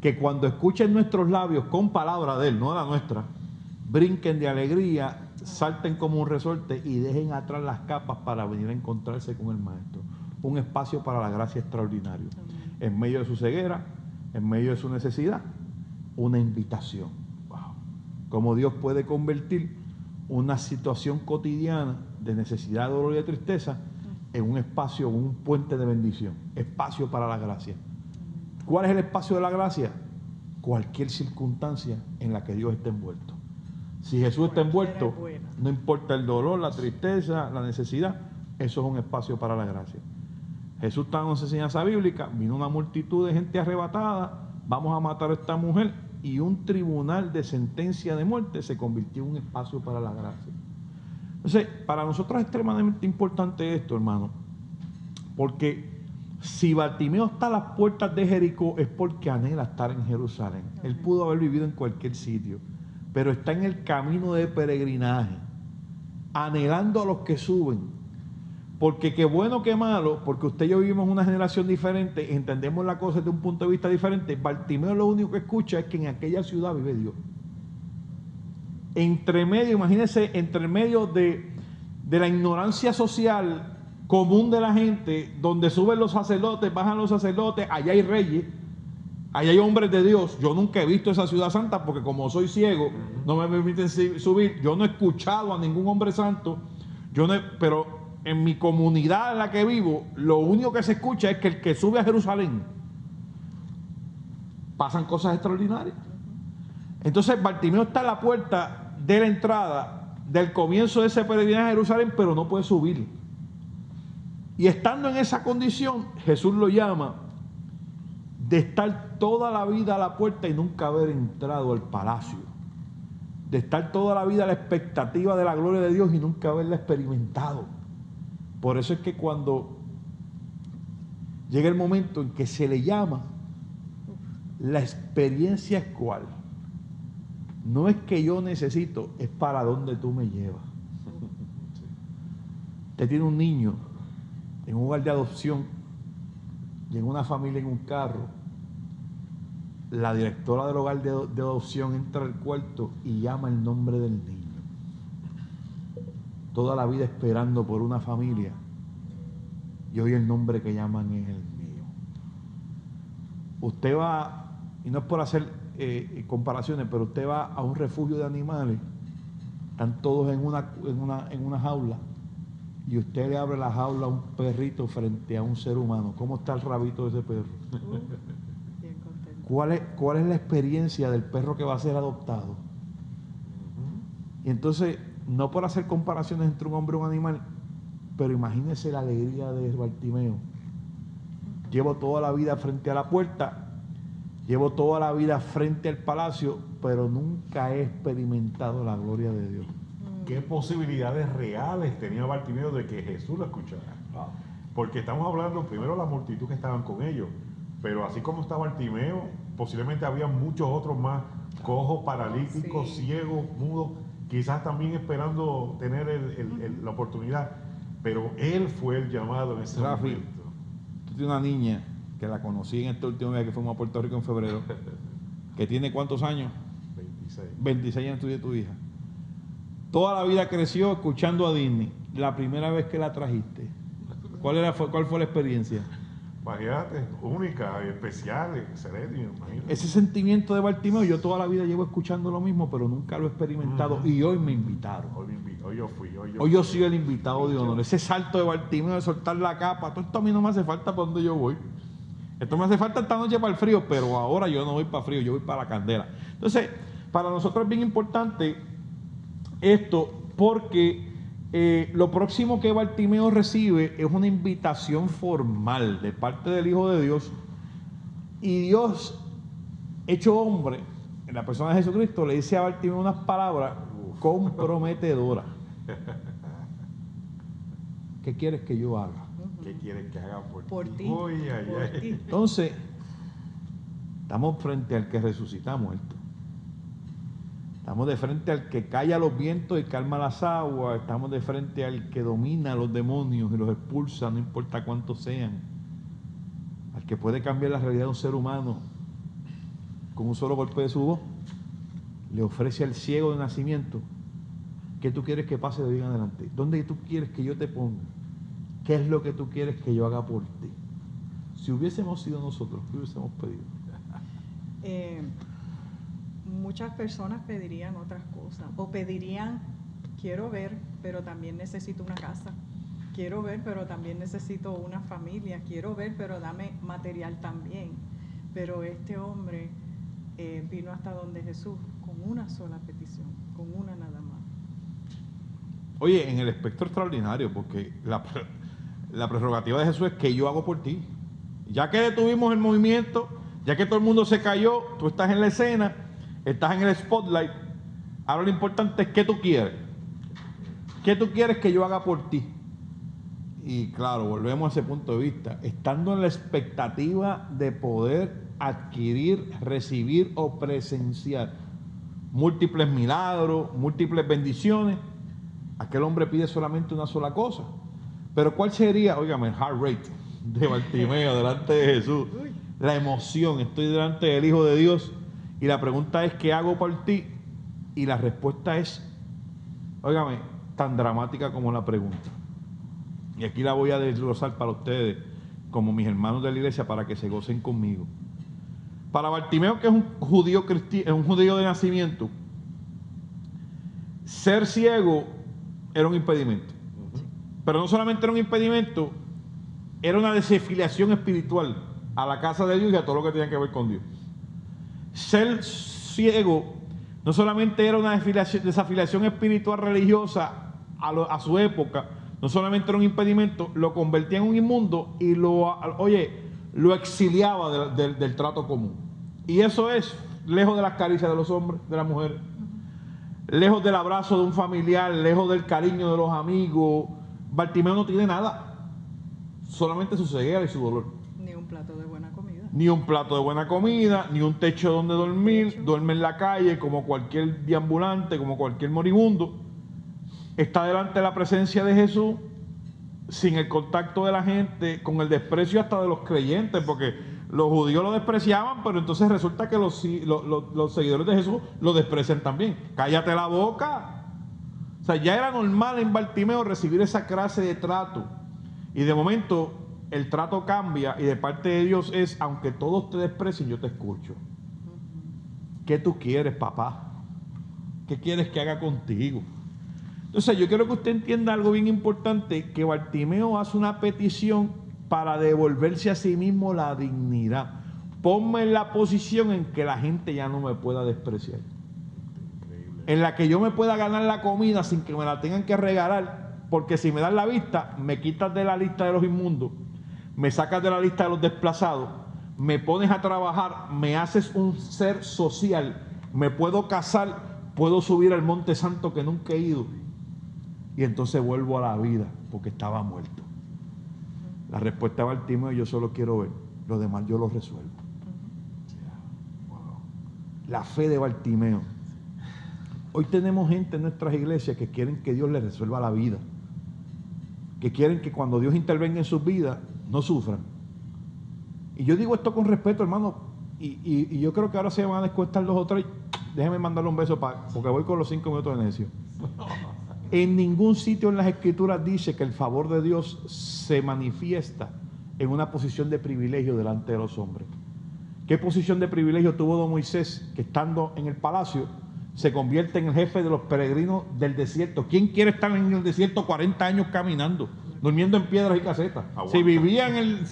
que cuando escuchen nuestros labios con palabra de Él, no la nuestra, brinquen de alegría, salten como un resorte y dejen atrás las capas para venir a encontrarse con el Maestro. Un espacio para la gracia extraordinario. En medio de su ceguera, en medio de su necesidad, una invitación. Wow. Cómo Dios puede convertir una situación cotidiana de necesidad, dolor y de tristeza en un espacio, un puente de bendición. Espacio para la gracia. ¿Cuál es el espacio de la gracia? Cualquier circunstancia en la que Dios esté envuelto. Si Jesús está envuelto, no importa el dolor, la tristeza, la necesidad, eso es un espacio para la gracia. Jesús está en una enseñanza bíblica, vino una multitud de gente arrebatada, vamos a matar a esta mujer, y un tribunal de sentencia de muerte se convirtió en un espacio para la gracia. Entonces, para nosotros es extremadamente importante esto, hermano, porque si Bartimeo está a las puertas de Jericó es porque anhela estar en Jerusalén. Él pudo haber vivido en cualquier sitio, pero está en el camino de peregrinaje, anhelando a los que suben. Porque qué bueno, qué malo, porque usted y yo vivimos una generación diferente, entendemos la cosa desde un punto de vista diferente. Bartimeo lo único que escucha es que en aquella ciudad vive Dios. Entre medio, imagínense, entre medio de la ignorancia social común de la gente, donde suben los sacerdotes, bajan los sacerdotes, allá hay reyes, allá hay hombres de Dios. Yo nunca he visto esa ciudad santa porque como soy ciego, no me permiten subir. Yo no he escuchado a ningún hombre santo, pero en mi comunidad en la que vivo, lo único que se escucha es que el que sube a Jerusalén pasan cosas extraordinarias. Entonces Bartimeo está a la puerta de la entrada del comienzo de ese peregrinaje a Jerusalén, pero no puede subir. Y estando en esa condición, Jesús lo llama de estar toda la vida a la puerta y nunca haber entrado al palacio, de estar toda la vida a la expectativa de la gloria de Dios y nunca haberla experimentado. Por eso es que cuando llega el momento en que se le llama, la experiencia es cuál. No es que yo necesito, es para dónde tú me llevas. Usted tiene un niño en un hogar de adopción y en una familia en un carro. La directora del hogar de adopción entra al cuarto y llama el nombre del niño. Toda la vida esperando por una familia, y hoy el nombre que llaman es el mío. Usted va, y no es por hacer comparaciones, pero usted va a un refugio de animales, están todos en una jaula, y usted le abre la jaula a un perrito frente a un ser humano. ¿Cómo está el rabito de ese perro? Bien contento. ¿Cuál es la experiencia del perro que va a ser adoptado? Y entonces, no por hacer comparaciones entre un hombre y un animal, pero imagínese la alegría de Bartimeo. Llevo toda la vida frente a la puerta, llevo toda la vida frente al palacio, pero nunca he experimentado la gloria de Dios. ¿Qué posibilidades reales tenía Bartimeo de que Jesús lo escuchara? Porque estamos hablando primero de la multitud que estaban con ellos, pero así como está Bartimeo, posiblemente había muchos otros más, cojos, paralíticos, Sí. ciegos, mudos, quizás también esperando tener la oportunidad, pero él fue el llamado en ese Rafi, momento. tú tienes una niña que la conocí en este último día que fuimos a Puerto Rico en febrero, que tiene ¿cuántos años? 26. 26 años de tu hija. Toda la vida creció escuchando a Disney. La primera vez que la trajiste, ¿cuál fue la experiencia? Imagínate, única, especial, excelente, imagínate. Ese sentimiento de Bartimeo, yo toda la vida llevo escuchando lo mismo, pero nunca lo he experimentado. Y hoy me invitaron. Hoy yo fui. Hoy yo soy el invitado de honor. Ese salto de Bartimeo, de soltar la capa, todo esto a mí no me hace falta para donde yo voy. Esto me hace falta esta noche para el frío, pero ahora yo no voy para frío, yo voy para la candela. Entonces, para nosotros es bien importante esto, porque lo próximo que Bartimeo recibe es una invitación formal de parte del Hijo de Dios, y Dios, hecho hombre, en la persona de Jesucristo, le dice a Bartimeo unas palabras comprometedoras. ¿Qué quieres que yo haga? ¿Qué quieres que haga Por ti. Uy, ay, Por ay. ti. Entonces, estamos frente al que resucita muerto. Estamos de frente al que calla los vientos y calma las aguas. Estamos de frente al que domina a los demonios y los expulsa, no importa cuántos sean. Al que puede cambiar la realidad de un ser humano. con un solo golpe de su voz, le ofrece al ciego de nacimiento: ¿qué tú quieres que pase de hoy en adelante? ¿Dónde tú quieres que yo te ponga? ¿Qué es lo que tú quieres que yo haga por ti? Si hubiésemos sido nosotros, ¿qué hubiésemos pedido? Muchas personas pedirían otras cosas, o pedirían: quiero ver, pero también necesito una casa. Quiero ver, pero también necesito una familia. Quiero ver, pero dame material también. Pero este hombre vino hasta donde Jesús con una sola petición, con una nada más. Oye, en el espectro extraordinario, porque la prerrogativa de Jesús es: que yo hago por ti. Ya que detuvimos el movimiento, ya que todo el mundo se cayó, tú estás en la escena, estás en el spotlight. Ahora lo importante es: ¿qué tú quieres? ¿Qué tú quieres que yo haga por ti? Y claro, volvemos a ese punto de vista. Estando en la expectativa de poder adquirir, recibir o presenciar múltiples milagros, múltiples bendiciones, aquel hombre pide solamente una sola cosa. Pero ¿cuál sería, óigame, el heart rate de Bartimeo delante de Jesús? La emoción: estoy delante del Hijo de Dios y la pregunta es: ¿qué hago por ti? Y la respuesta es, óigame, tan dramática como la pregunta. Y aquí la voy a desglosar para ustedes, como mis hermanos de la iglesia, para que se gocen conmigo. Para Bartimeo, que es un judío de nacimiento, ser ciego era un impedimento. Pero no solamente era un impedimento, era una desafiliación espiritual a la casa de Dios y a todo lo que tenía que ver con Dios. Ser ciego no solamente era una desafiliación espiritual religiosa a su época, no solamente era un impedimento, lo convertía en un inmundo y lo exiliaba del trato común. Y eso es lejos de las caricias de los hombres, de las mujeres, lejos del abrazo de un familiar, lejos del cariño de los amigos. Bartimeo no tiene nada, solamente su ceguera y su dolor. Ni un plato de buena comida. Ni un plato de buena comida, ni un techo donde dormir, duerme en la calle como cualquier deambulante, como cualquier moribundo. Está delante de la presencia de Jesús, sin el contacto de la gente, con el desprecio hasta de los creyentes, porque los judíos lo despreciaban, pero entonces resulta que los seguidores de Jesús lo desprecian también. ¡Cállate la boca! O sea, ya era normal en Bartimeo recibir esa clase de trato. Y de momento el trato cambia y de parte de Dios es: aunque todos te desprecien, yo te escucho. ¿Qué tú quieres, papá? ¿Qué quieres que haga contigo? Entonces yo quiero que usted entienda algo bien importante, que Bartimeo hace una petición para devolverse a sí mismo la dignidad. Ponme en la posición en que la gente ya no me pueda despreciar. Increíble. En la que yo me pueda ganar la comida sin que me la tengan que regalar, porque si me das la vista, me quitas de la lista de los inmundos, me sacas de la lista de los desplazados, me pones a trabajar, me haces un ser social, me puedo casar, puedo subir al Monte Santo que nunca he ido. Y entonces vuelvo a la vida porque estaba muerto. La respuesta de Bartimeo: yo solo quiero ver, lo demás yo lo resuelvo. La fe de Bartimeo. Hoy tenemos gente en nuestras iglesias que quieren que Dios les resuelva la vida, que quieren que cuando Dios intervenga en sus vidas no sufran. Y yo digo esto con respeto, hermano, y yo creo que ahora se van a descuestar los otros. Déjeme mandarle un beso porque voy con los 5 minutos de necio. En ningún sitio en las Escrituras dice que el favor de Dios se manifiesta en una posición de privilegio delante de los hombres. ¿Qué posición de privilegio tuvo don Moisés, que estando en el palacio se convierte en el jefe de los peregrinos del desierto? ¿Quién quiere estar en el desierto 40 años caminando, durmiendo en piedras y casetas? Si vivía en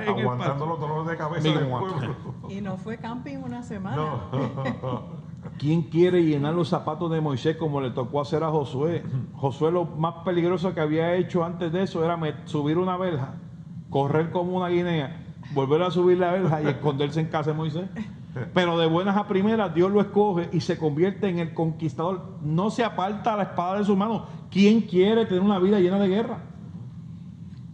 aguantando los dolores de cabeza del pueblo. Y no fue camping una semana. No. ¿Quién quiere llenar los zapatos de Moisés como le tocó hacer a Josué? Josué, lo más peligroso que había hecho antes de eso era subir una verja, correr como una guinea, volver a subir la verja y esconderse en casa de Moisés. Pero de buenas a primeras Dios lo escoge y se convierte en el conquistador. No se aparta la espada de su mano. ¿Quién quiere tener una vida llena de guerra?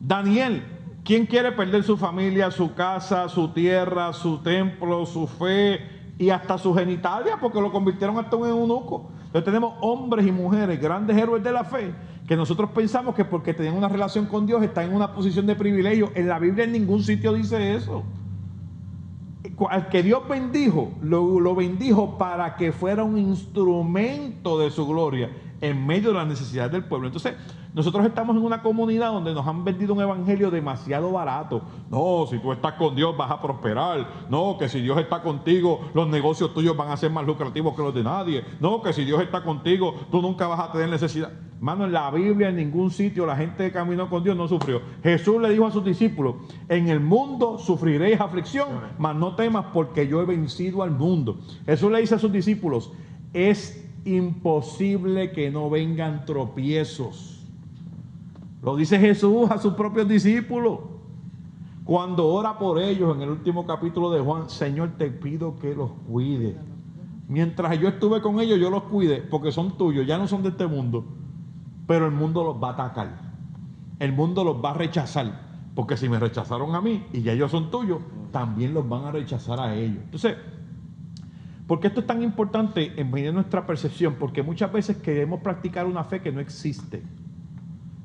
Daniel, ¿quién quiere perder su familia, su casa, su tierra, su templo, su fe y hasta su genitalia? Porque lo convirtieron hasta en un eunuco. Entonces tenemos hombres y mujeres, grandes héroes de la fe, que nosotros pensamos que porque tenían una relación con Dios están en una posición de privilegio. En la Biblia en ningún sitio dice eso. al que Dios bendijo, lo bendijo para que fuera un instrumento de su gloria en medio de las necesidades del pueblo. Entonces, nosotros estamos en una comunidad donde nos han vendido un evangelio demasiado barato. No, si tú estás con Dios vas a prosperar. No, que si Dios está contigo, los negocios tuyos van a ser más lucrativos que los de nadie. No, que si Dios está contigo, tú nunca vas a tener necesidad. Hermano, en la Biblia, en ningún sitio, la gente que caminó con Dios no sufrió. Jesús le dijo a sus discípulos: en el mundo sufriréis aflicción, mas no temas, porque yo he vencido al mundo. Jesús le dice a sus discípulos: es imposible que no vengan tropiezos. Lo dice Jesús a sus propios discípulos cuando ora por ellos en el último capítulo de Juan: Señor, te pido que los cuides. Mientras yo estuve con ellos, yo los cuidé, porque son tuyos, ya no son de este mundo. Pero el mundo los va a atacar, el mundo los va a rechazar, porque si me rechazaron a mí y ya ellos son tuyos, también los van a rechazar a ellos. Entonces, ¿por qué esto es tan importante en medio de nuestra percepción? Porque muchas veces queremos practicar una fe que no existe.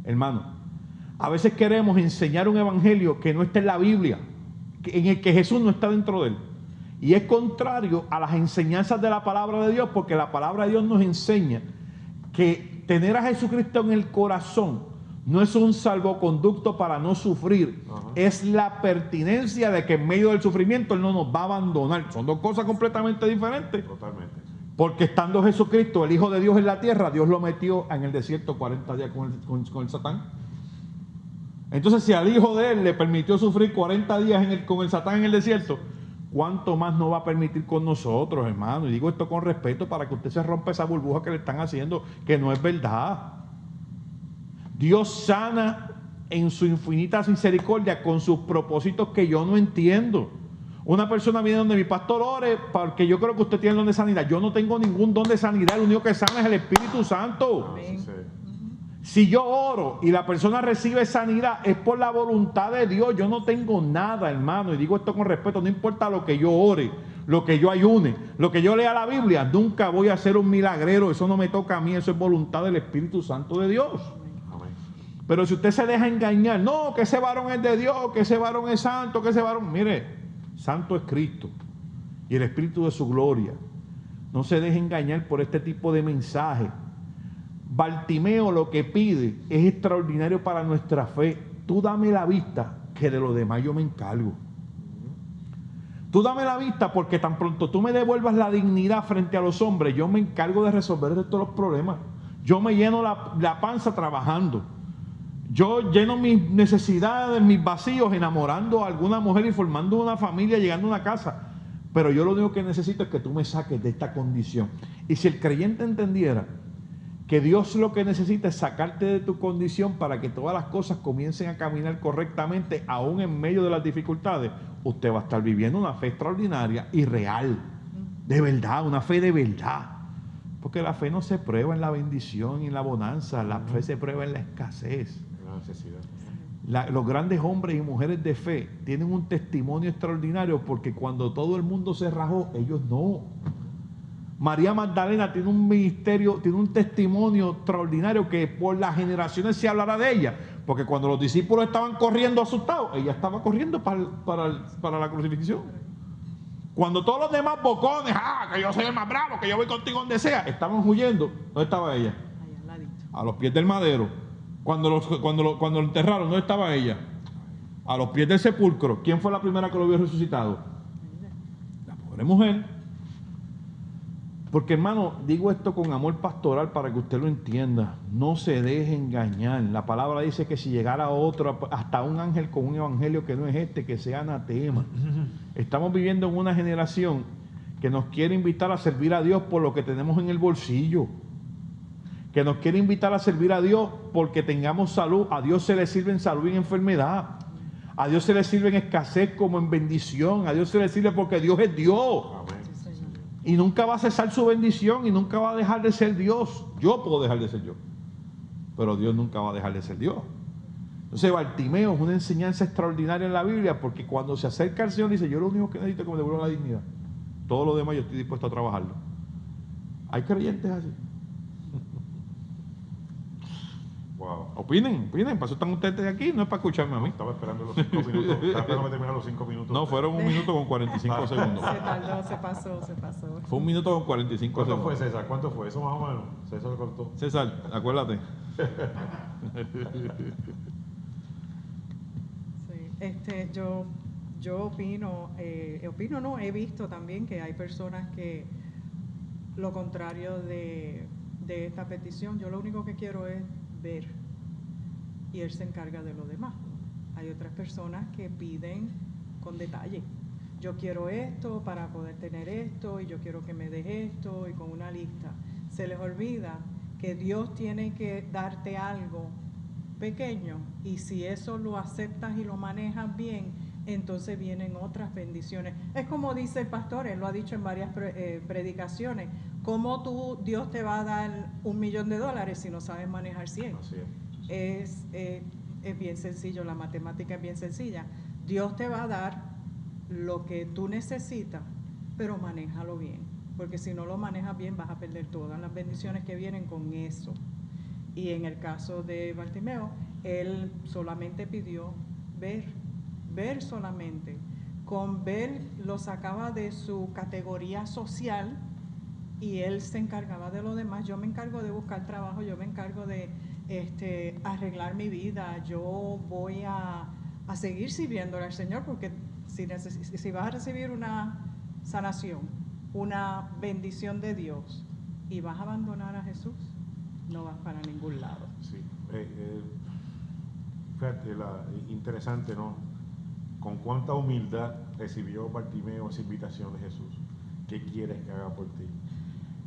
Hermano, a veces queremos enseñar un evangelio que no está en la Biblia, en el que Jesús no está dentro de él. Y es contrario a las enseñanzas de la palabra de Dios, porque la palabra de Dios nos enseña que tener a Jesucristo en el corazón no es un salvoconducto para no sufrir. Es la pertinencia de que en medio del sufrimiento Él no nos va a abandonar. Son dos cosas completamente diferentes. Totalmente. Porque estando Jesucristo, el Hijo de Dios en la tierra, Dios lo metió en el desierto 40 días con el Satán. Entonces, si al Hijo de Él le permitió sufrir 40 días con el Satán en el desierto, ¿cuánto más no va a permitir con nosotros, hermano? Y digo esto con respeto para que usted se rompa esa burbuja que le están haciendo, que no es verdad. Dios sana en su infinita misericordia con sus propósitos que yo no entiendo. Una persona viene donde mi pastor: ore, porque yo creo que usted tiene el don de sanidad. Yo no tengo ningún don de sanidad, lo único que sana es el Espíritu Santo. Amén. Si yo oro y la persona recibe sanidad, es por la voluntad de Dios. Yo no tengo nada, hermano, y digo esto con respeto, no importa lo que yo ore, lo que yo ayune, lo que yo lea la Biblia, nunca voy a ser un milagrero. Eso no me toca a mí, eso es voluntad del Espíritu Santo de Dios. Amén. Pero si usted se deja engañar, no, que ese varón es de Dios, que ese varón es santo, que ese varón... Mire, santo es Cristo y el Espíritu de su gloria. No se deje engañar por este tipo de mensaje. Bartimeo lo que pide es extraordinario para nuestra fe. Tú dame la vista, que de lo demás yo me encargo. Tú dame la vista, porque tan pronto tú me devuelvas la dignidad frente a los hombres, yo me encargo de resolver todos los problemas. Yo me lleno la panza trabajando. Yo lleno mis necesidades, mis vacíos, enamorando a alguna mujer y formando una familia, llegando a una casa. Pero yo lo único que necesito es que tú me saques de esta condición. Y si el creyente entendiera que Dios lo que necesita es sacarte de tu condición para que todas las cosas comiencen a caminar correctamente, aún en medio de las dificultades, usted va a estar viviendo una fe extraordinaria y real, de verdad, una fe de verdad. Porque la fe no se prueba en la bendición y en la bonanza, la fe se prueba en la escasez. La necesidad. Los grandes hombres y mujeres de fe tienen un testimonio extraordinario, porque cuando todo el mundo se rajó, ellos no. María Magdalena tiene un ministerio, tiene un testimonio extraordinario que por las generaciones se hablará de ella, porque cuando los discípulos estaban corriendo asustados, ella estaba corriendo para la crucifixión. Cuando todos los demás bocones, que yo soy el más bravo, que yo voy contigo donde sea, estaban huyendo, ¿dónde estaba ella? Ahí al ladito. A los pies del madero. Cuando lo enterraron, ¿dónde estaba ella? A los pies del sepulcro. ¿Quién fue la primera que lo vio resucitado? La pobre mujer. Porque, hermano, digo esto con amor pastoral para que usted lo entienda. No se deje engañar. La palabra dice que si llegara otro, hasta un ángel con un evangelio que no es este, que sea anatema. Estamos viviendo en una generación que nos quiere invitar a servir a Dios por lo que tenemos en el bolsillo. Que nos quiere invitar a servir a Dios porque tengamos salud. A Dios se le sirve en salud y en enfermedad. A Dios se le sirve en escasez como en bendición. A Dios se le sirve porque Dios es Dios. Amén. Y nunca va a cesar su bendición y nunca va a dejar de ser Dios. Yo puedo dejar de ser yo, pero Dios nunca va a dejar de ser Dios. Entonces Bartimeo es una enseñanza extraordinaria en la Biblia, porque cuando se acerca al Señor dice: yo lo único que necesito es que me devuelva la dignidad. Todo lo demás yo estoy dispuesto a trabajarlo. Hay creyentes así. Wow. wow. Opinen, para eso están ustedes aquí, no es para escucharme a mí. Estaba esperando los 5 minutos. Estaba esperando que terminara los 5 minutos. No, fueron 1 minuto con 45 segundos. Se tardó, se pasó. Fue 1 minuto con 45 ¿Cuánto segundos. fue, César? ¿Cuánto fue? Eso más o menos. César lo contó. César, acuérdate. Sí, yo opino, he visto también que hay personas que lo contrario de esta petición, yo lo único que quiero es ver y Él se encarga de lo demás. Hay otras personas que piden con detalle. Yo quiero esto para poder tener esto y yo quiero que me des esto y con una lista. Se les olvida que Dios tiene que darte algo pequeño y si eso lo aceptas y lo manejas bien, entonces vienen otras bendiciones. Es como dice el pastor, él lo ha dicho en varias predicaciones, ¿cómo Dios te va a dar $1.000.000 si no sabes manejar 100? Así es. Es bien sencillo, la matemática es bien sencilla. Dios te va a dar lo que tú necesitas, pero manéjalo bien, porque si no lo manejas bien vas a perder todas las bendiciones que vienen con eso. Y en el caso de Bartimeo, él solamente pidió ver solamente. Con ver lo sacaba de su categoría social y él se encargaba de lo demás. Yo me encargo de buscar trabajo, yo me encargo de arreglar mi vida, yo voy a seguir sirviéndole al Señor, porque si vas a recibir una sanación, una bendición de Dios y vas a abandonar a Jesús, no vas para ningún lado. Sí. Fíjate, interesante, ¿no? Con cuánta humildad recibió Bartimeo esa invitación de Jesús. ¿Qué quieres que haga por ti?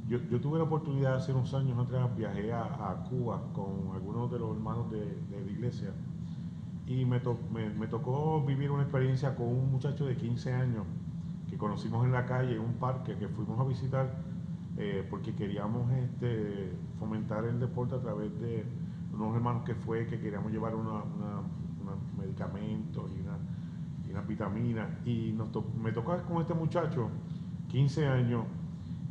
Yo tuve la oportunidad hace unos años atrás, viajé a Cuba con algunos de los hermanos de la iglesia y me tocó vivir una experiencia con un muchacho de 15 años que conocimos en la calle, en un parque que fuimos a visitar porque queríamos fomentar el deporte a través de unos hermanos que queríamos llevar unos medicamentos y unas vitaminas y me tocó con este muchacho, 15 años,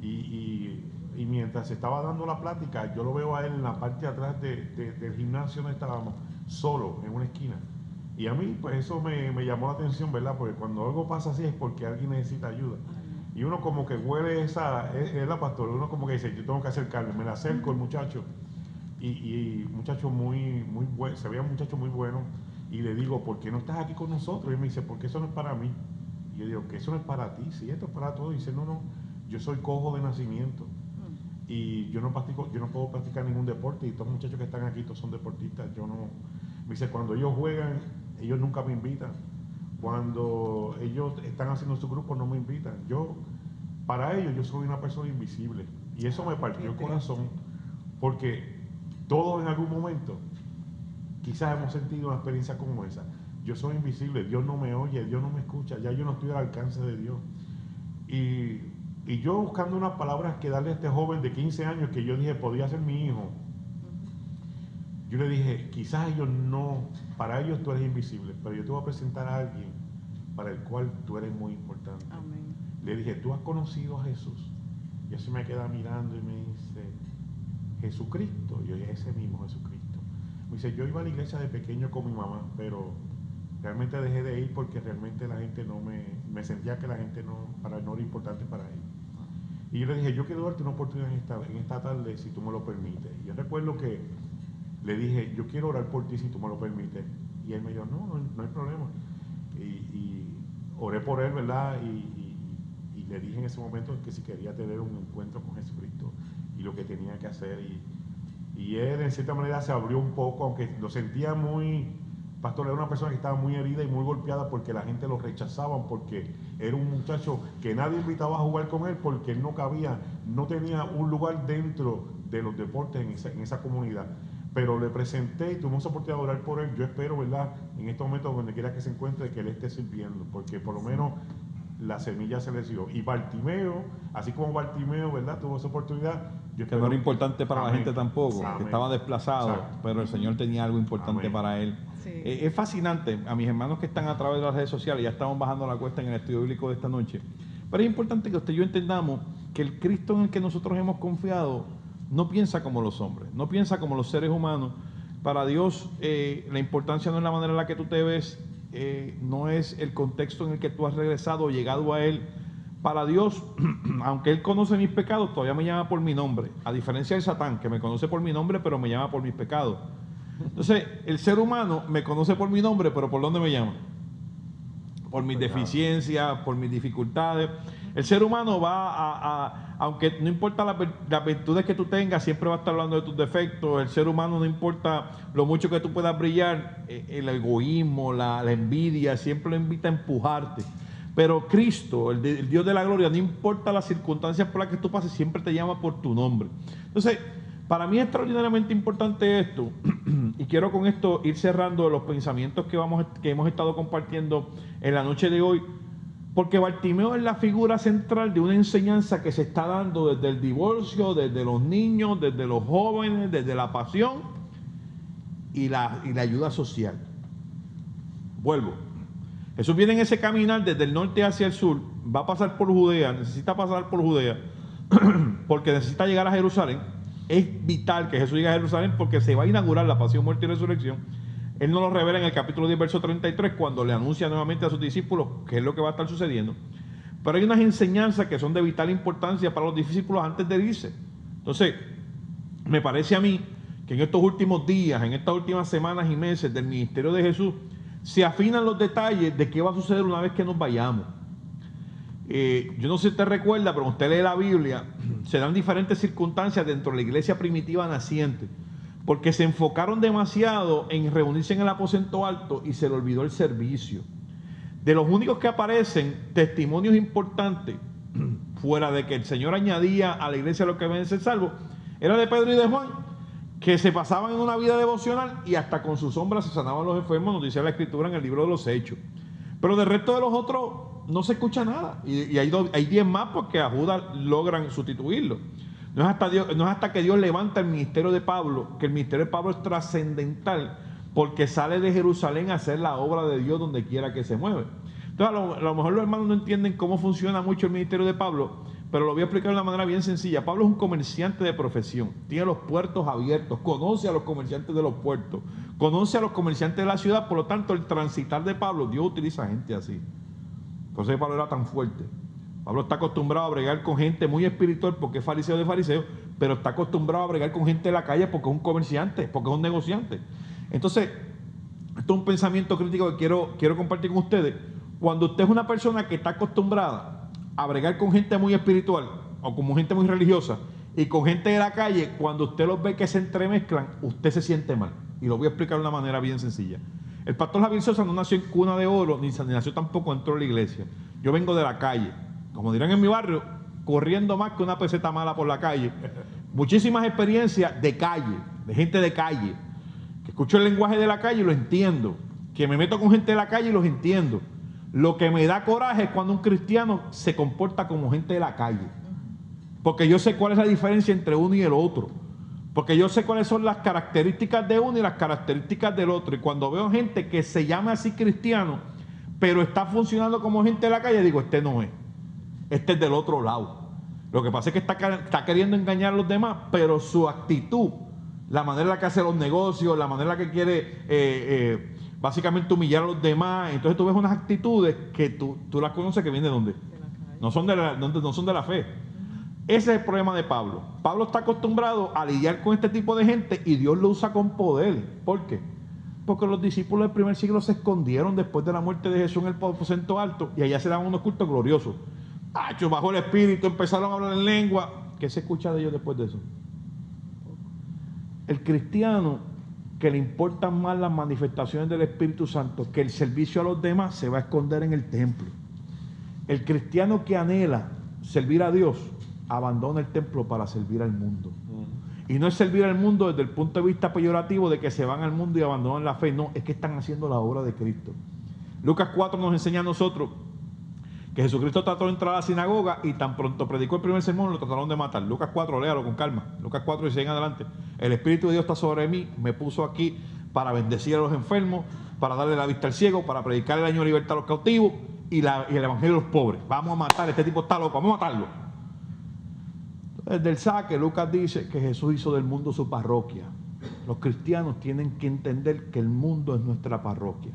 y mientras estaba dando la plática, yo lo veo a él en la parte de atrás del gimnasio donde estábamos, solo, en una esquina. Y a mí, pues eso me llamó la atención, ¿verdad? Porque cuando algo pasa así es porque alguien necesita ayuda. Y uno como que huele es la pastora, uno como que dice, yo tengo que acercarme, me la acerco al muchacho. Y muchacho muy bueno, se veía un muchacho muy bueno. Y le digo, ¿por qué no estás aquí con nosotros? Y me dice, porque eso no es para mí. Y yo digo, que eso no es para ti, sí, esto es para todos. Y dice, no, yo soy cojo de nacimiento. Y yo no puedo practicar ningún deporte. Y todos los muchachos que están aquí, todos son deportistas. Me dice, cuando ellos juegan, ellos nunca me invitan. Cuando ellos están haciendo su grupo, no me invitan. Para ellos, yo soy una persona invisible. Y eso me partió el corazón, porque todos en algún momento, quizás hemos sentido una experiencia como esa. Yo soy invisible, Dios no me oye, Dios no me escucha, ya yo no estoy al alcance de Dios. Y yo buscando unas palabras que darle a este joven de 15 años, que yo dije, podía ser mi hijo. Yo le dije, quizás para ellos tú eres invisible, pero yo te voy a presentar a alguien para el cual tú eres muy importante. Amén. Le dije, ¿tú has conocido a Jesús? Y él se me queda mirando y me dice, Jesucristo. Yo dije, ese mismo Jesucristo. Me dice, yo iba a la iglesia de pequeño con mi mamá, pero realmente dejé de ir porque realmente la gente me sentía que la gente no era importante para él. Y yo le dije, yo quiero darte una oportunidad en esta tarde si tú me lo permites. Y yo recuerdo que le dije, yo quiero orar por ti si tú me lo permites. Y él me dijo, no hay problema. Y oré por él, ¿verdad? Y le dije en ese momento que si quería tener un encuentro con Jesucristo y lo que tenía que hacer. Y él en cierta manera se abrió un poco, aunque lo sentía pastor, era una persona que estaba muy herida y muy golpeada porque la gente lo rechazaba, porque era un muchacho que nadie invitaba a jugar con él porque él no tenía un lugar dentro de los deportes en esa comunidad. Pero le presenté y tuvimos oportunidad de orar por él. Yo espero, ¿verdad?, en estos momentos, donde quiera que se encuentre, que él esté sirviendo, porque por lo menos la semilla se le dio. Y Bartimeo, así como Bartimeo, ¿verdad?, tuvo esa oportunidad. Que no era importante para la gente tampoco, Amén. que estaba desplazado, Exacto. pero el Señor tenía algo importante Amén. para él. Sí. Es fascinante, a mis hermanos que están a través de las redes sociales, ya estamos bajando la cuesta en el estudio bíblico de esta noche, pero es importante que usted y yo entendamos que el Cristo en el que nosotros hemos confiado no piensa como los hombres, no piensa como los seres humanos, Para Dios, la importancia no es la manera en la que tú te ves, no es el contexto en el que tú has regresado o llegado a Él. Para Dios, aunque Él conoce mis pecados, todavía me llama por mi nombre. A diferencia de Satán, que me conoce por mi nombre, pero me llama por mis pecados. Entonces, el ser humano me conoce por mi nombre, pero ¿por dónde me llama? Por mis deficiencias, por mis dificultades. El ser humano va aunque no importa las virtudes que tú tengas, siempre va a estar hablando de tus defectos. El ser humano, no importa lo mucho que tú puedas brillar, el egoísmo, la envidia, siempre lo invita a empujarte. Pero Cristo, el Dios de la gloria, no importa las circunstancias por las que tú pases, siempre te llama por tu nombre. Entonces, para mí es extraordinariamente importante esto, y quiero con esto ir cerrando los pensamientos que hemos estado compartiendo en la noche de hoy, porque Bartimeo es la figura central de una enseñanza que se está dando desde el divorcio, desde los niños, desde los jóvenes, desde la pasión y la ayuda social. Vuelvo. Jesús viene en ese caminar desde el norte hacia el sur, va a pasar por Judea, necesita pasar por Judea, porque necesita llegar a Jerusalén. Es vital que Jesús llegue a Jerusalén porque se va a inaugurar la pasión, muerte y resurrección. Él nos lo revela en el capítulo 10, verso 33, cuando le anuncia nuevamente a sus discípulos qué es lo que va a estar sucediendo. Pero hay unas enseñanzas que son de vital importancia para los discípulos antes de irse. Entonces, me parece a mí que en estos últimos días, en estas últimas semanas y meses del ministerio de Jesús, se afinan los detalles de qué va a suceder una vez que nos vayamos. Yo no sé si usted recuerda, pero cuando usted lee la Biblia, se dan diferentes circunstancias dentro de la iglesia primitiva naciente, porque se enfocaron demasiado en reunirse en el aposento alto y se le olvidó el servicio. De los únicos que aparecen testimonios importantes, fuera de que el Señor añadía a la iglesia lo que deben ser salvos, era de Pedro y de Juan, que se pasaban en una vida devocional y hasta con sus sombras se sanaban los enfermos, nos dice la Escritura en el libro de los Hechos. Pero del resto de los otros no se escucha nada. Y hay 10 más porque a Judas logran sustituirlo. No es hasta que Dios levanta el ministerio de Pablo, que el ministerio de Pablo es trascendental, porque sale de Jerusalén a hacer la obra de Dios donde quiera que se mueve. Entonces, a lo mejor los hermanos no entienden cómo funciona mucho el ministerio de Pablo, pero lo voy a explicar de una manera bien sencilla. Pablo es un comerciante de profesión, tiene los puertos abiertos, conoce a los comerciantes de los puertos, conoce a los comerciantes de la ciudad, por lo tanto el transitar de Pablo, Dios utiliza gente así. Entonces Pablo era tan fuerte. Pablo está acostumbrado a bregar con gente muy espiritual porque es fariseo de fariseos, pero está acostumbrado a bregar con gente de la calle porque es un comerciante, porque es un negociante. Entonces, esto es un pensamiento crítico que quiero compartir con ustedes. Cuando usted es una persona que está acostumbrada a bregar con gente muy espiritual o como gente muy religiosa y con gente de la calle, cuando usted los ve que se entremezclan, usted se siente mal. Y lo voy a explicar de una manera bien sencilla. El pastor Javier Sosa no nació en cuna de oro, ni nació tampoco dentro de la iglesia. Yo vengo de la calle. Como dirán en mi barrio, corriendo más que una peseta mala por la calle. Muchísimas experiencias de calle, de gente de calle. Que escucho el lenguaje de la calle y lo entiendo. Que me meto con gente de la calle y los entiendo. Lo que me da coraje es cuando un cristiano se comporta como gente de la calle. Porque yo sé cuál es la diferencia entre uno y el otro. Porque yo sé cuáles son las características de uno y las características del otro. Y cuando veo gente que se llama así cristiano, pero está funcionando como gente de la calle, digo, este no es. Este es del otro lado. Lo que pasa es que está queriendo engañar a los demás, pero su actitud, la manera en la que hace los negocios, la manera en la que quiere básicamente humillar a los demás. Entonces tú ves unas actitudes que tú las conoces que vienen de dónde. No son de la fe. Ese es el problema de Pablo. Pablo está acostumbrado a lidiar con este tipo de gente y Dios lo usa con poder. ¿Por qué? Porque los discípulos del primer siglo se escondieron después de la muerte de Jesús en el aposento alto y allá se daban unos cultos gloriosos. Bajó el espíritu, empezaron a hablar en lengua. ¿Qué se escucha de ellos después de eso? El cristiano que le importan más las manifestaciones del Espíritu Santo que el servicio a los demás se va a esconder en el templo. El cristiano que anhela servir a Dios abandona el templo para servir al mundo. Y no es servir al mundo desde el punto de vista peyorativo de que se van al mundo y abandonan la fe. No, es que están haciendo la obra de Cristo. Lucas 4 nos enseña a nosotros que Jesucristo trató de entrar a la sinagoga y tan pronto predicó el primer sermón lo trataron de matar. Lucas 4, léalo con calma. Lucas 4 dice en adelante: el Espíritu de Dios está sobre mí, me puso aquí para bendecir a los enfermos, para darle la vista al ciego, para predicar el año de libertad a los cautivos y el evangelio a los pobres. Vamos a matar, este tipo está loco, vamos a matarlo. Desde el saque, Lucas dice que Jesús hizo del mundo su parroquia. Los cristianos tienen que entender que el mundo es nuestra parroquia.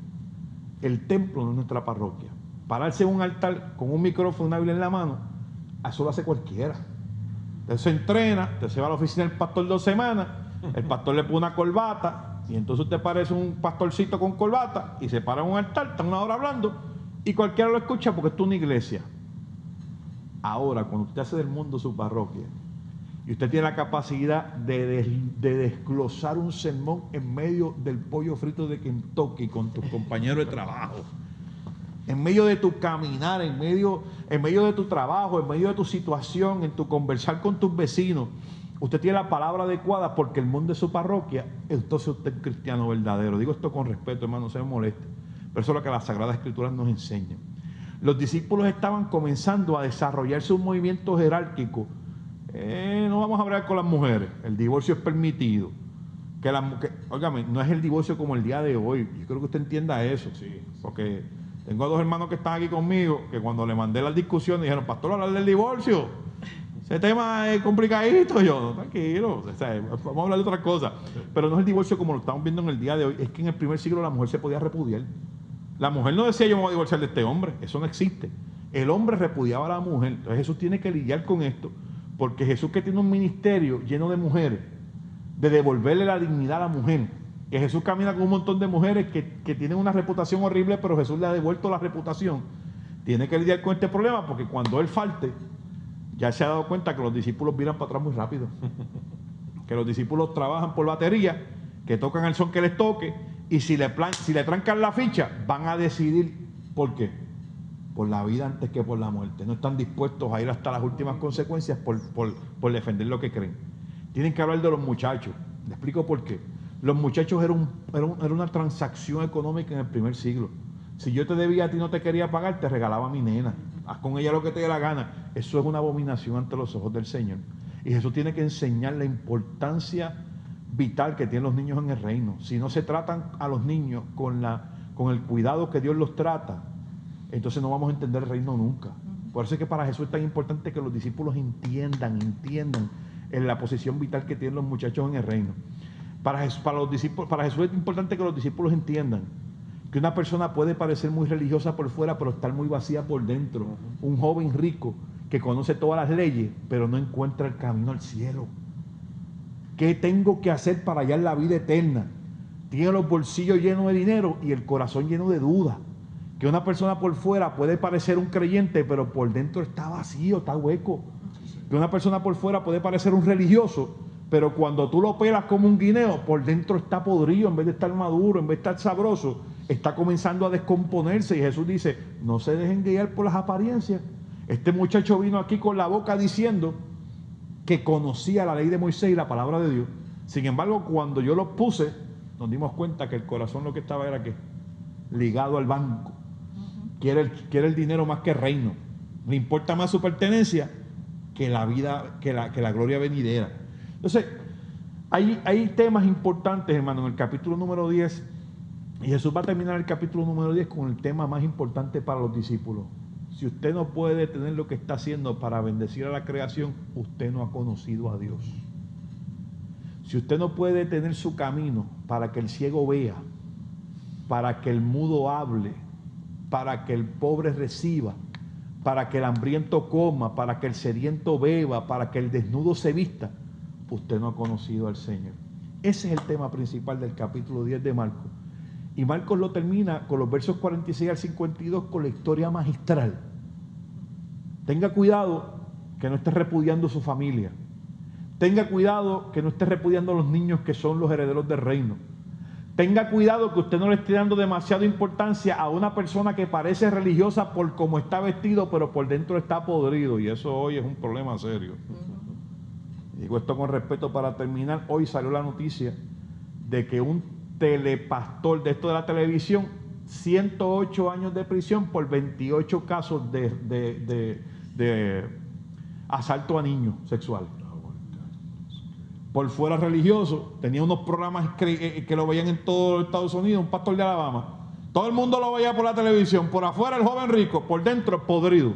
El templo no es nuestra parroquia. Pararse en un altar con un micrófono, una Biblia en la mano, eso lo hace cualquiera. Usted se entrena, usted se va a la oficina del pastor 2 semanas, el pastor le pone una corbata, y entonces usted parece un pastorcito con corbata, y se para en un altar, está una hora hablando, y cualquiera lo escucha porque esto es una iglesia. Ahora, cuando usted hace del mundo su parroquia, y usted tiene la capacidad de desglosar un sermón en medio del pollo frito de Kentucky con tus compañeros de trabajo, en medio de tu caminar, en medio de tu trabajo, en medio de tu situación, en tu conversar con tus vecinos, usted tiene la palabra adecuada porque el mundo es su parroquia, entonces usted es cristiano verdadero. Digo esto con respeto, hermano, no se me moleste, pero eso es lo que las Sagradas Escrituras nos enseñan. Los discípulos estaban comenzando a desarrollarse un movimiento jerárquico. No vamos a hablar con las mujeres, el divorcio es permitido. Óigame, no es el divorcio como el día de hoy. Yo creo que usted entienda eso. Sí. Porque tengo 2 hermanos que están aquí conmigo, que cuando le mandé las discusiones dijeron, pastor, hablar del divorcio. Ese tema es complicadito. Yo, no, tranquilo, o sea, vamos a hablar de otra cosa. Pero no es el divorcio como lo estamos viendo en el día de hoy. Es que en el primer siglo la mujer se podía repudiar. La mujer no decía, yo me voy a divorciar de este hombre. Eso no existe. El hombre repudiaba a la mujer. Entonces Jesús tiene que lidiar con esto. Porque Jesús, que tiene un ministerio lleno de mujeres, de devolverle la dignidad a la mujer, que Jesús camina con un montón de mujeres que tienen una reputación horrible, pero Jesús le ha devuelto la reputación, tiene que lidiar con este problema, porque cuando Él falte, ya se ha dado cuenta que los discípulos viran para atrás muy rápido, que los discípulos trabajan por batería, que tocan el son que les toque, y si le trancan la ficha, van a decidir por qué. Por la vida antes que por la muerte. No están dispuestos a ir hasta las últimas consecuencias por defender lo que creen. Tienen que hablar de los muchachos. Le explico por qué. Los muchachos era una transacción económica en el primer siglo. Si yo te debía a ti y no te quería pagar, te regalaba a mi nena. Haz con ella lo que te dé la gana. Eso es una abominación ante los ojos del Señor. Y Jesús tiene que enseñar la importancia vital que tienen los niños en el reino. Si no se tratan a los niños con el cuidado que Dios los trata, entonces no vamos a entender el reino nunca. Por eso es que para Jesús es tan importante que los discípulos entiendan en la posición vital que tienen los muchachos en el reino. Para Jesús es importante que los discípulos entiendan que una persona puede parecer muy religiosa por fuera, pero estar muy vacía por dentro. Un joven rico que conoce todas las leyes, pero no encuentra el camino al cielo. ¿Qué tengo que hacer para hallar la vida eterna? Tiene los bolsillos llenos de dinero y el corazón lleno de dudas. Que una persona por fuera puede parecer un creyente, pero por dentro está vacío, está hueco. Que una persona por fuera puede parecer un religioso, pero cuando tú lo pelas como un guineo, por dentro está podrido, en vez de estar maduro, en vez de estar sabroso, está comenzando a descomponerse. Y Jesús dice, no se dejen guiar por las apariencias. Este muchacho vino aquí con la boca diciendo que conocía la ley de Moisés y la palabra de Dios. Sin embargo, cuando yo lo puse, nos dimos cuenta que el corazón lo que estaba era que ligado al banco. Quiere el dinero más que el reino. Le importa más su pertenencia que la vida, que la gloria venidera. Entonces, hay temas importantes, hermano, en el capítulo número 10. Y Jesús va a terminar el capítulo número 10 con el tema más importante para los discípulos. Si usted no puede detener lo que está haciendo para bendecir a la creación, usted no ha conocido a Dios. Si usted no puede detener su camino para que el ciego vea, para que el mudo hable, para que el pobre reciba, para que el hambriento coma, para que el sediento beba, para que el desnudo se vista, usted no ha conocido al Señor. Ese es el tema principal del capítulo 10 de Marcos. Y Marcos lo termina con los versos 46 al 52 con la historia magistral. Tenga cuidado que no esté repudiando su familia. Tenga cuidado que no esté repudiando a los niños que son los herederos del reino. Tenga cuidado que usted no le esté dando demasiada importancia a una persona que parece religiosa por cómo está vestido, pero por dentro está podrido. Y eso hoy es un problema serio. Digo esto con respeto para terminar. Hoy salió la noticia de que un telepastor de esto de la televisión, 108 años de prisión por 28 casos de asalto a niños sexuales. Por fuera religioso, tenía unos programas que lo veían en todo Estados Unidos, un pastor de Alabama. Todo el mundo lo veía por la televisión. Por afuera el joven rico, por dentro podrido.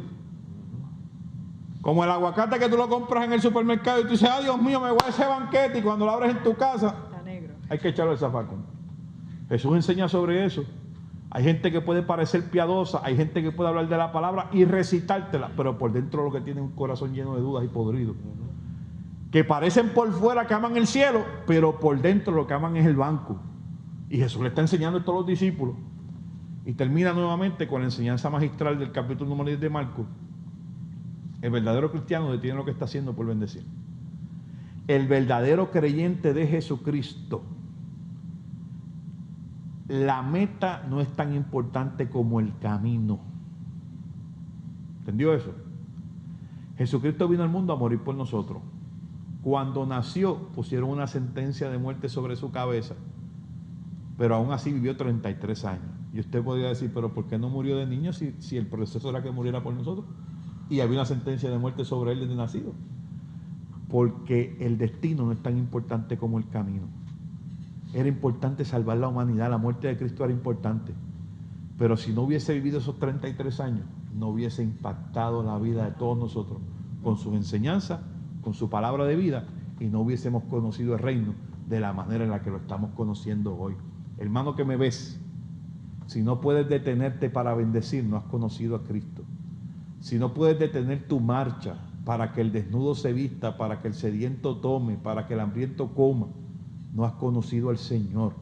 Como el aguacate que tú lo compras en el supermercado y tú dices, Dios mío, me voy a ese banquete, y cuando lo abres en tu casa, está negro. hay que echarlo al zafacón. Jesús enseña sobre eso. Hay gente que puede parecer piadosa, hay gente que puede hablar de la palabra y recitártela, pero por dentro lo que tiene es un corazón lleno de dudas y podrido. Que parecen por fuera que aman el cielo, pero por dentro lo que aman es el banco. Y Jesús le está enseñando a todos los discípulos. Y termina nuevamente con la enseñanza magistral del capítulo número 10 de Marcos. El verdadero cristiano detiene lo que está haciendo por bendecir. El verdadero creyente de Jesucristo, la meta no es tan importante como el camino. ¿Entendió eso? Jesucristo vino al mundo a morir por nosotros. Cuando nació, pusieron una sentencia de muerte sobre su cabeza, pero aún así vivió 33 años. Y usted podría decir, pero ¿por qué no murió de niño si el proceso era que muriera por nosotros? Y había una sentencia de muerte sobre él desde nacido. Porque el destino no es tan importante como el camino. Era importante salvar la humanidad, la muerte de Cristo era importante. Pero si no hubiese vivido esos 33 años, no hubiese impactado la vida de todos nosotros con sus enseñanzas, con su palabra de vida, y no hubiésemos conocido el reino de la manera en la que lo estamos conociendo hoy. Hermano que me ves, si no puedes detenerte para bendecir, no has conocido a Cristo. Si no puedes detener tu marcha para que el desnudo se vista, para que el sediento tome, para que el hambriento coma, no has conocido al Señor.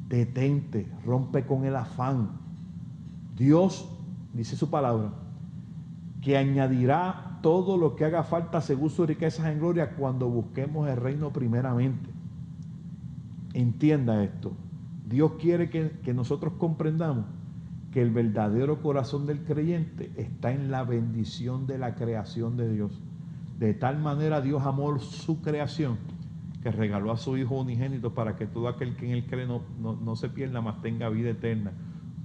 Detente, rompe con el afán. Dios, dice su palabra, que añadirá todo lo que haga falta según sus riquezas en gloria cuando busquemos el reino primeramente. Entienda esto. Dios quiere que nosotros comprendamos que el verdadero corazón del creyente está en la bendición de la creación de Dios. De tal manera Dios amó su creación que regaló a su Hijo unigénito para que todo aquel que en él cree no se pierda, mas tenga vida eterna.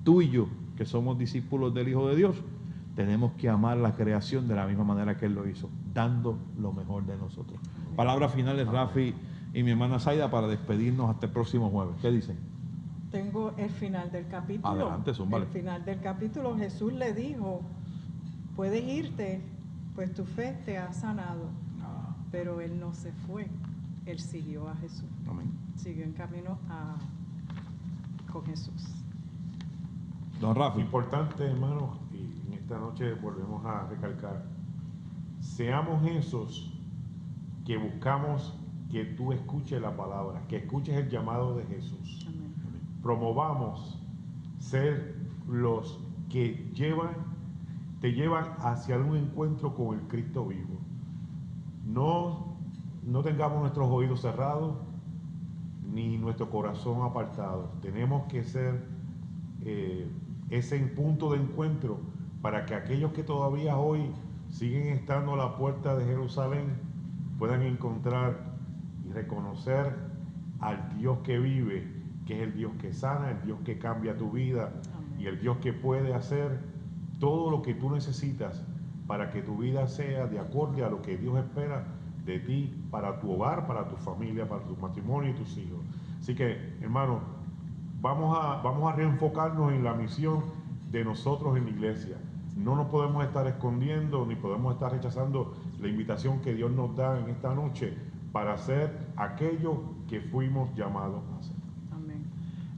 Tú y yo, que somos discípulos del Hijo de Dios, tenemos que amar la creación de la misma manera que Él lo hizo, dando lo mejor de nosotros. Palabras finales, Rafi y mi hermana Zaida, para despedirnos hasta el próximo jueves. ¿Qué dicen? Tengo el final del capítulo. Adelante, zúmbale. El final del capítulo, Jesús le dijo, puedes irte, pues tu fe te ha sanado. Pero él no se fue, él siguió a Jesús. Amén. Siguió en camino con Jesús. Don Rafi. Importante, hermano, y en esta noche volvemos a recalcar, seamos esos que buscamos que tú escuches la palabra, que escuches el llamado de Jesús. Amén. Promovamos ser los que te llevan hacia un encuentro con el Cristo vivo. No tengamos nuestros oídos cerrados ni nuestro corazón apartado. Tenemos que ser ese punto de encuentro para que aquellos que todavía hoy siguen estando a la puerta de Jerusalén puedan encontrar y reconocer al Dios que vive, que es el Dios que sana, el Dios que cambia tu vida. Amén. Y el Dios que puede hacer todo lo que tú necesitas para que tu vida sea de acuerdo a lo que Dios espera de ti, para tu hogar, para tu familia, para tu matrimonio y tus hijos. Así que, hermano, vamos a reenfocarnos en la misión de nosotros en la iglesia. No nos podemos estar escondiendo ni podemos estar rechazando la invitación que Dios nos da en esta noche para hacer aquello que fuimos llamados a hacer. Amén.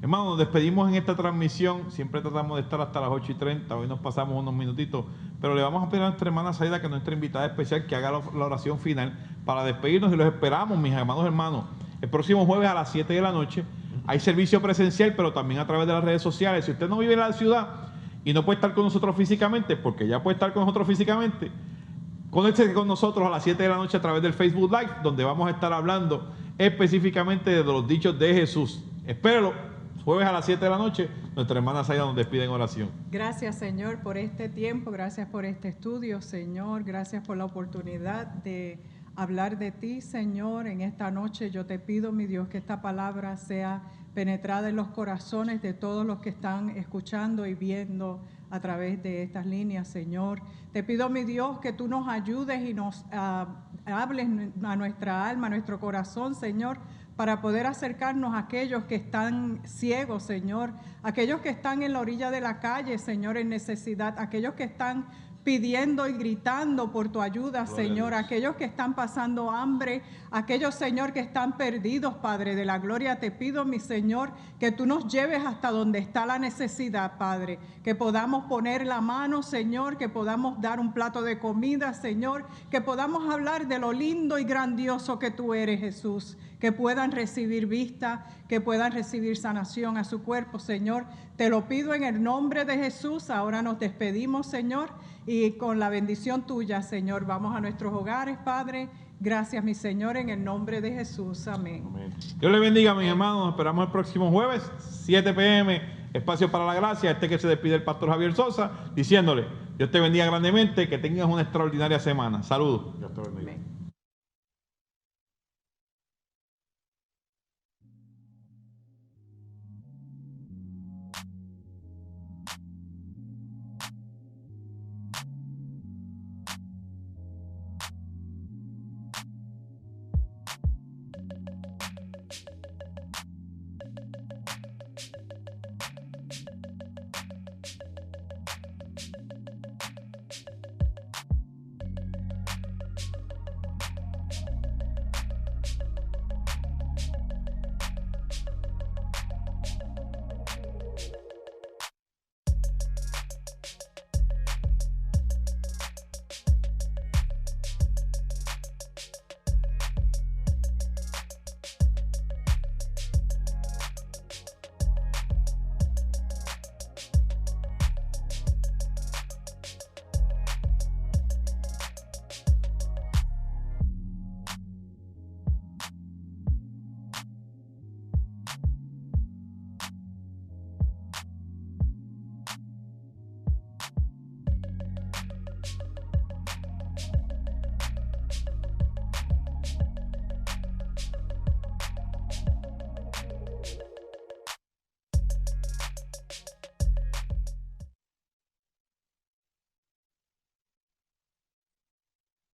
Hermanos, nos despedimos en esta transmisión. Siempre tratamos de estar hasta las 8:30. Hoy nos pasamos unos minutitos. Pero le vamos a pedir a nuestra hermana Zaida, que es nuestra invitada especial, que haga la oración final para despedirnos. Y los esperamos, mis amados hermanos, el próximo jueves a las 7 de la noche. Hay servicio presencial, pero también a través de las redes sociales. Si usted no vive en la ciudad y no puede estar con nosotros físicamente, porque ya puede estar con nosotros físicamente, conéctese con nosotros a las 7 de la noche a través del Facebook Live, donde vamos a estar hablando específicamente de los dichos de Jesús. Espérelo, jueves a las 7 de la noche, nuestra hermana Zaida nos despide en oración. Gracias, Señor, por este tiempo, gracias por este estudio, Señor, gracias por la oportunidad de hablar de ti, Señor. En esta noche yo te pido, mi Dios, que esta palabra sea penetrada en los corazones de todos los que están escuchando y viendo a través de estas líneas, Señor. Te pido, mi Dios, que tú nos ayudes y nos hables a nuestra alma, a nuestro corazón, Señor, para poder acercarnos a aquellos que están ciegos, Señor, aquellos que están en la orilla de la calle, Señor, en necesidad, aquellos que están pidiendo y gritando por tu ayuda, Gloria Señor. a Dios. Aquellos que están pasando hambre, aquellos, Señor, que están perdidos, Padre de la gloria, te pido, mi Señor, que tú nos lleves hasta donde está la necesidad, Padre. Que podamos poner la mano, Señor, que podamos dar un plato de comida, Señor, que podamos hablar de lo lindo y grandioso que tú eres, Jesús. Que puedan recibir vista, que puedan recibir sanación a su cuerpo, Señor. Te lo pido en el nombre de Jesús. Ahora nos despedimos, Señor, y con la bendición tuya, Señor, vamos a nuestros hogares, Padre. Gracias, mi Señor, en el nombre de Jesús. Amén. Amén. Dios les bendiga, mis hermanos. Nos esperamos el próximo jueves, 7 p.m., Espacio para la Gracia. Que se despide el pastor Javier Sosa, diciéndole: Dios te bendiga grandemente, que tengas una extraordinaria semana. Saludos. Dios te bendiga. Amén.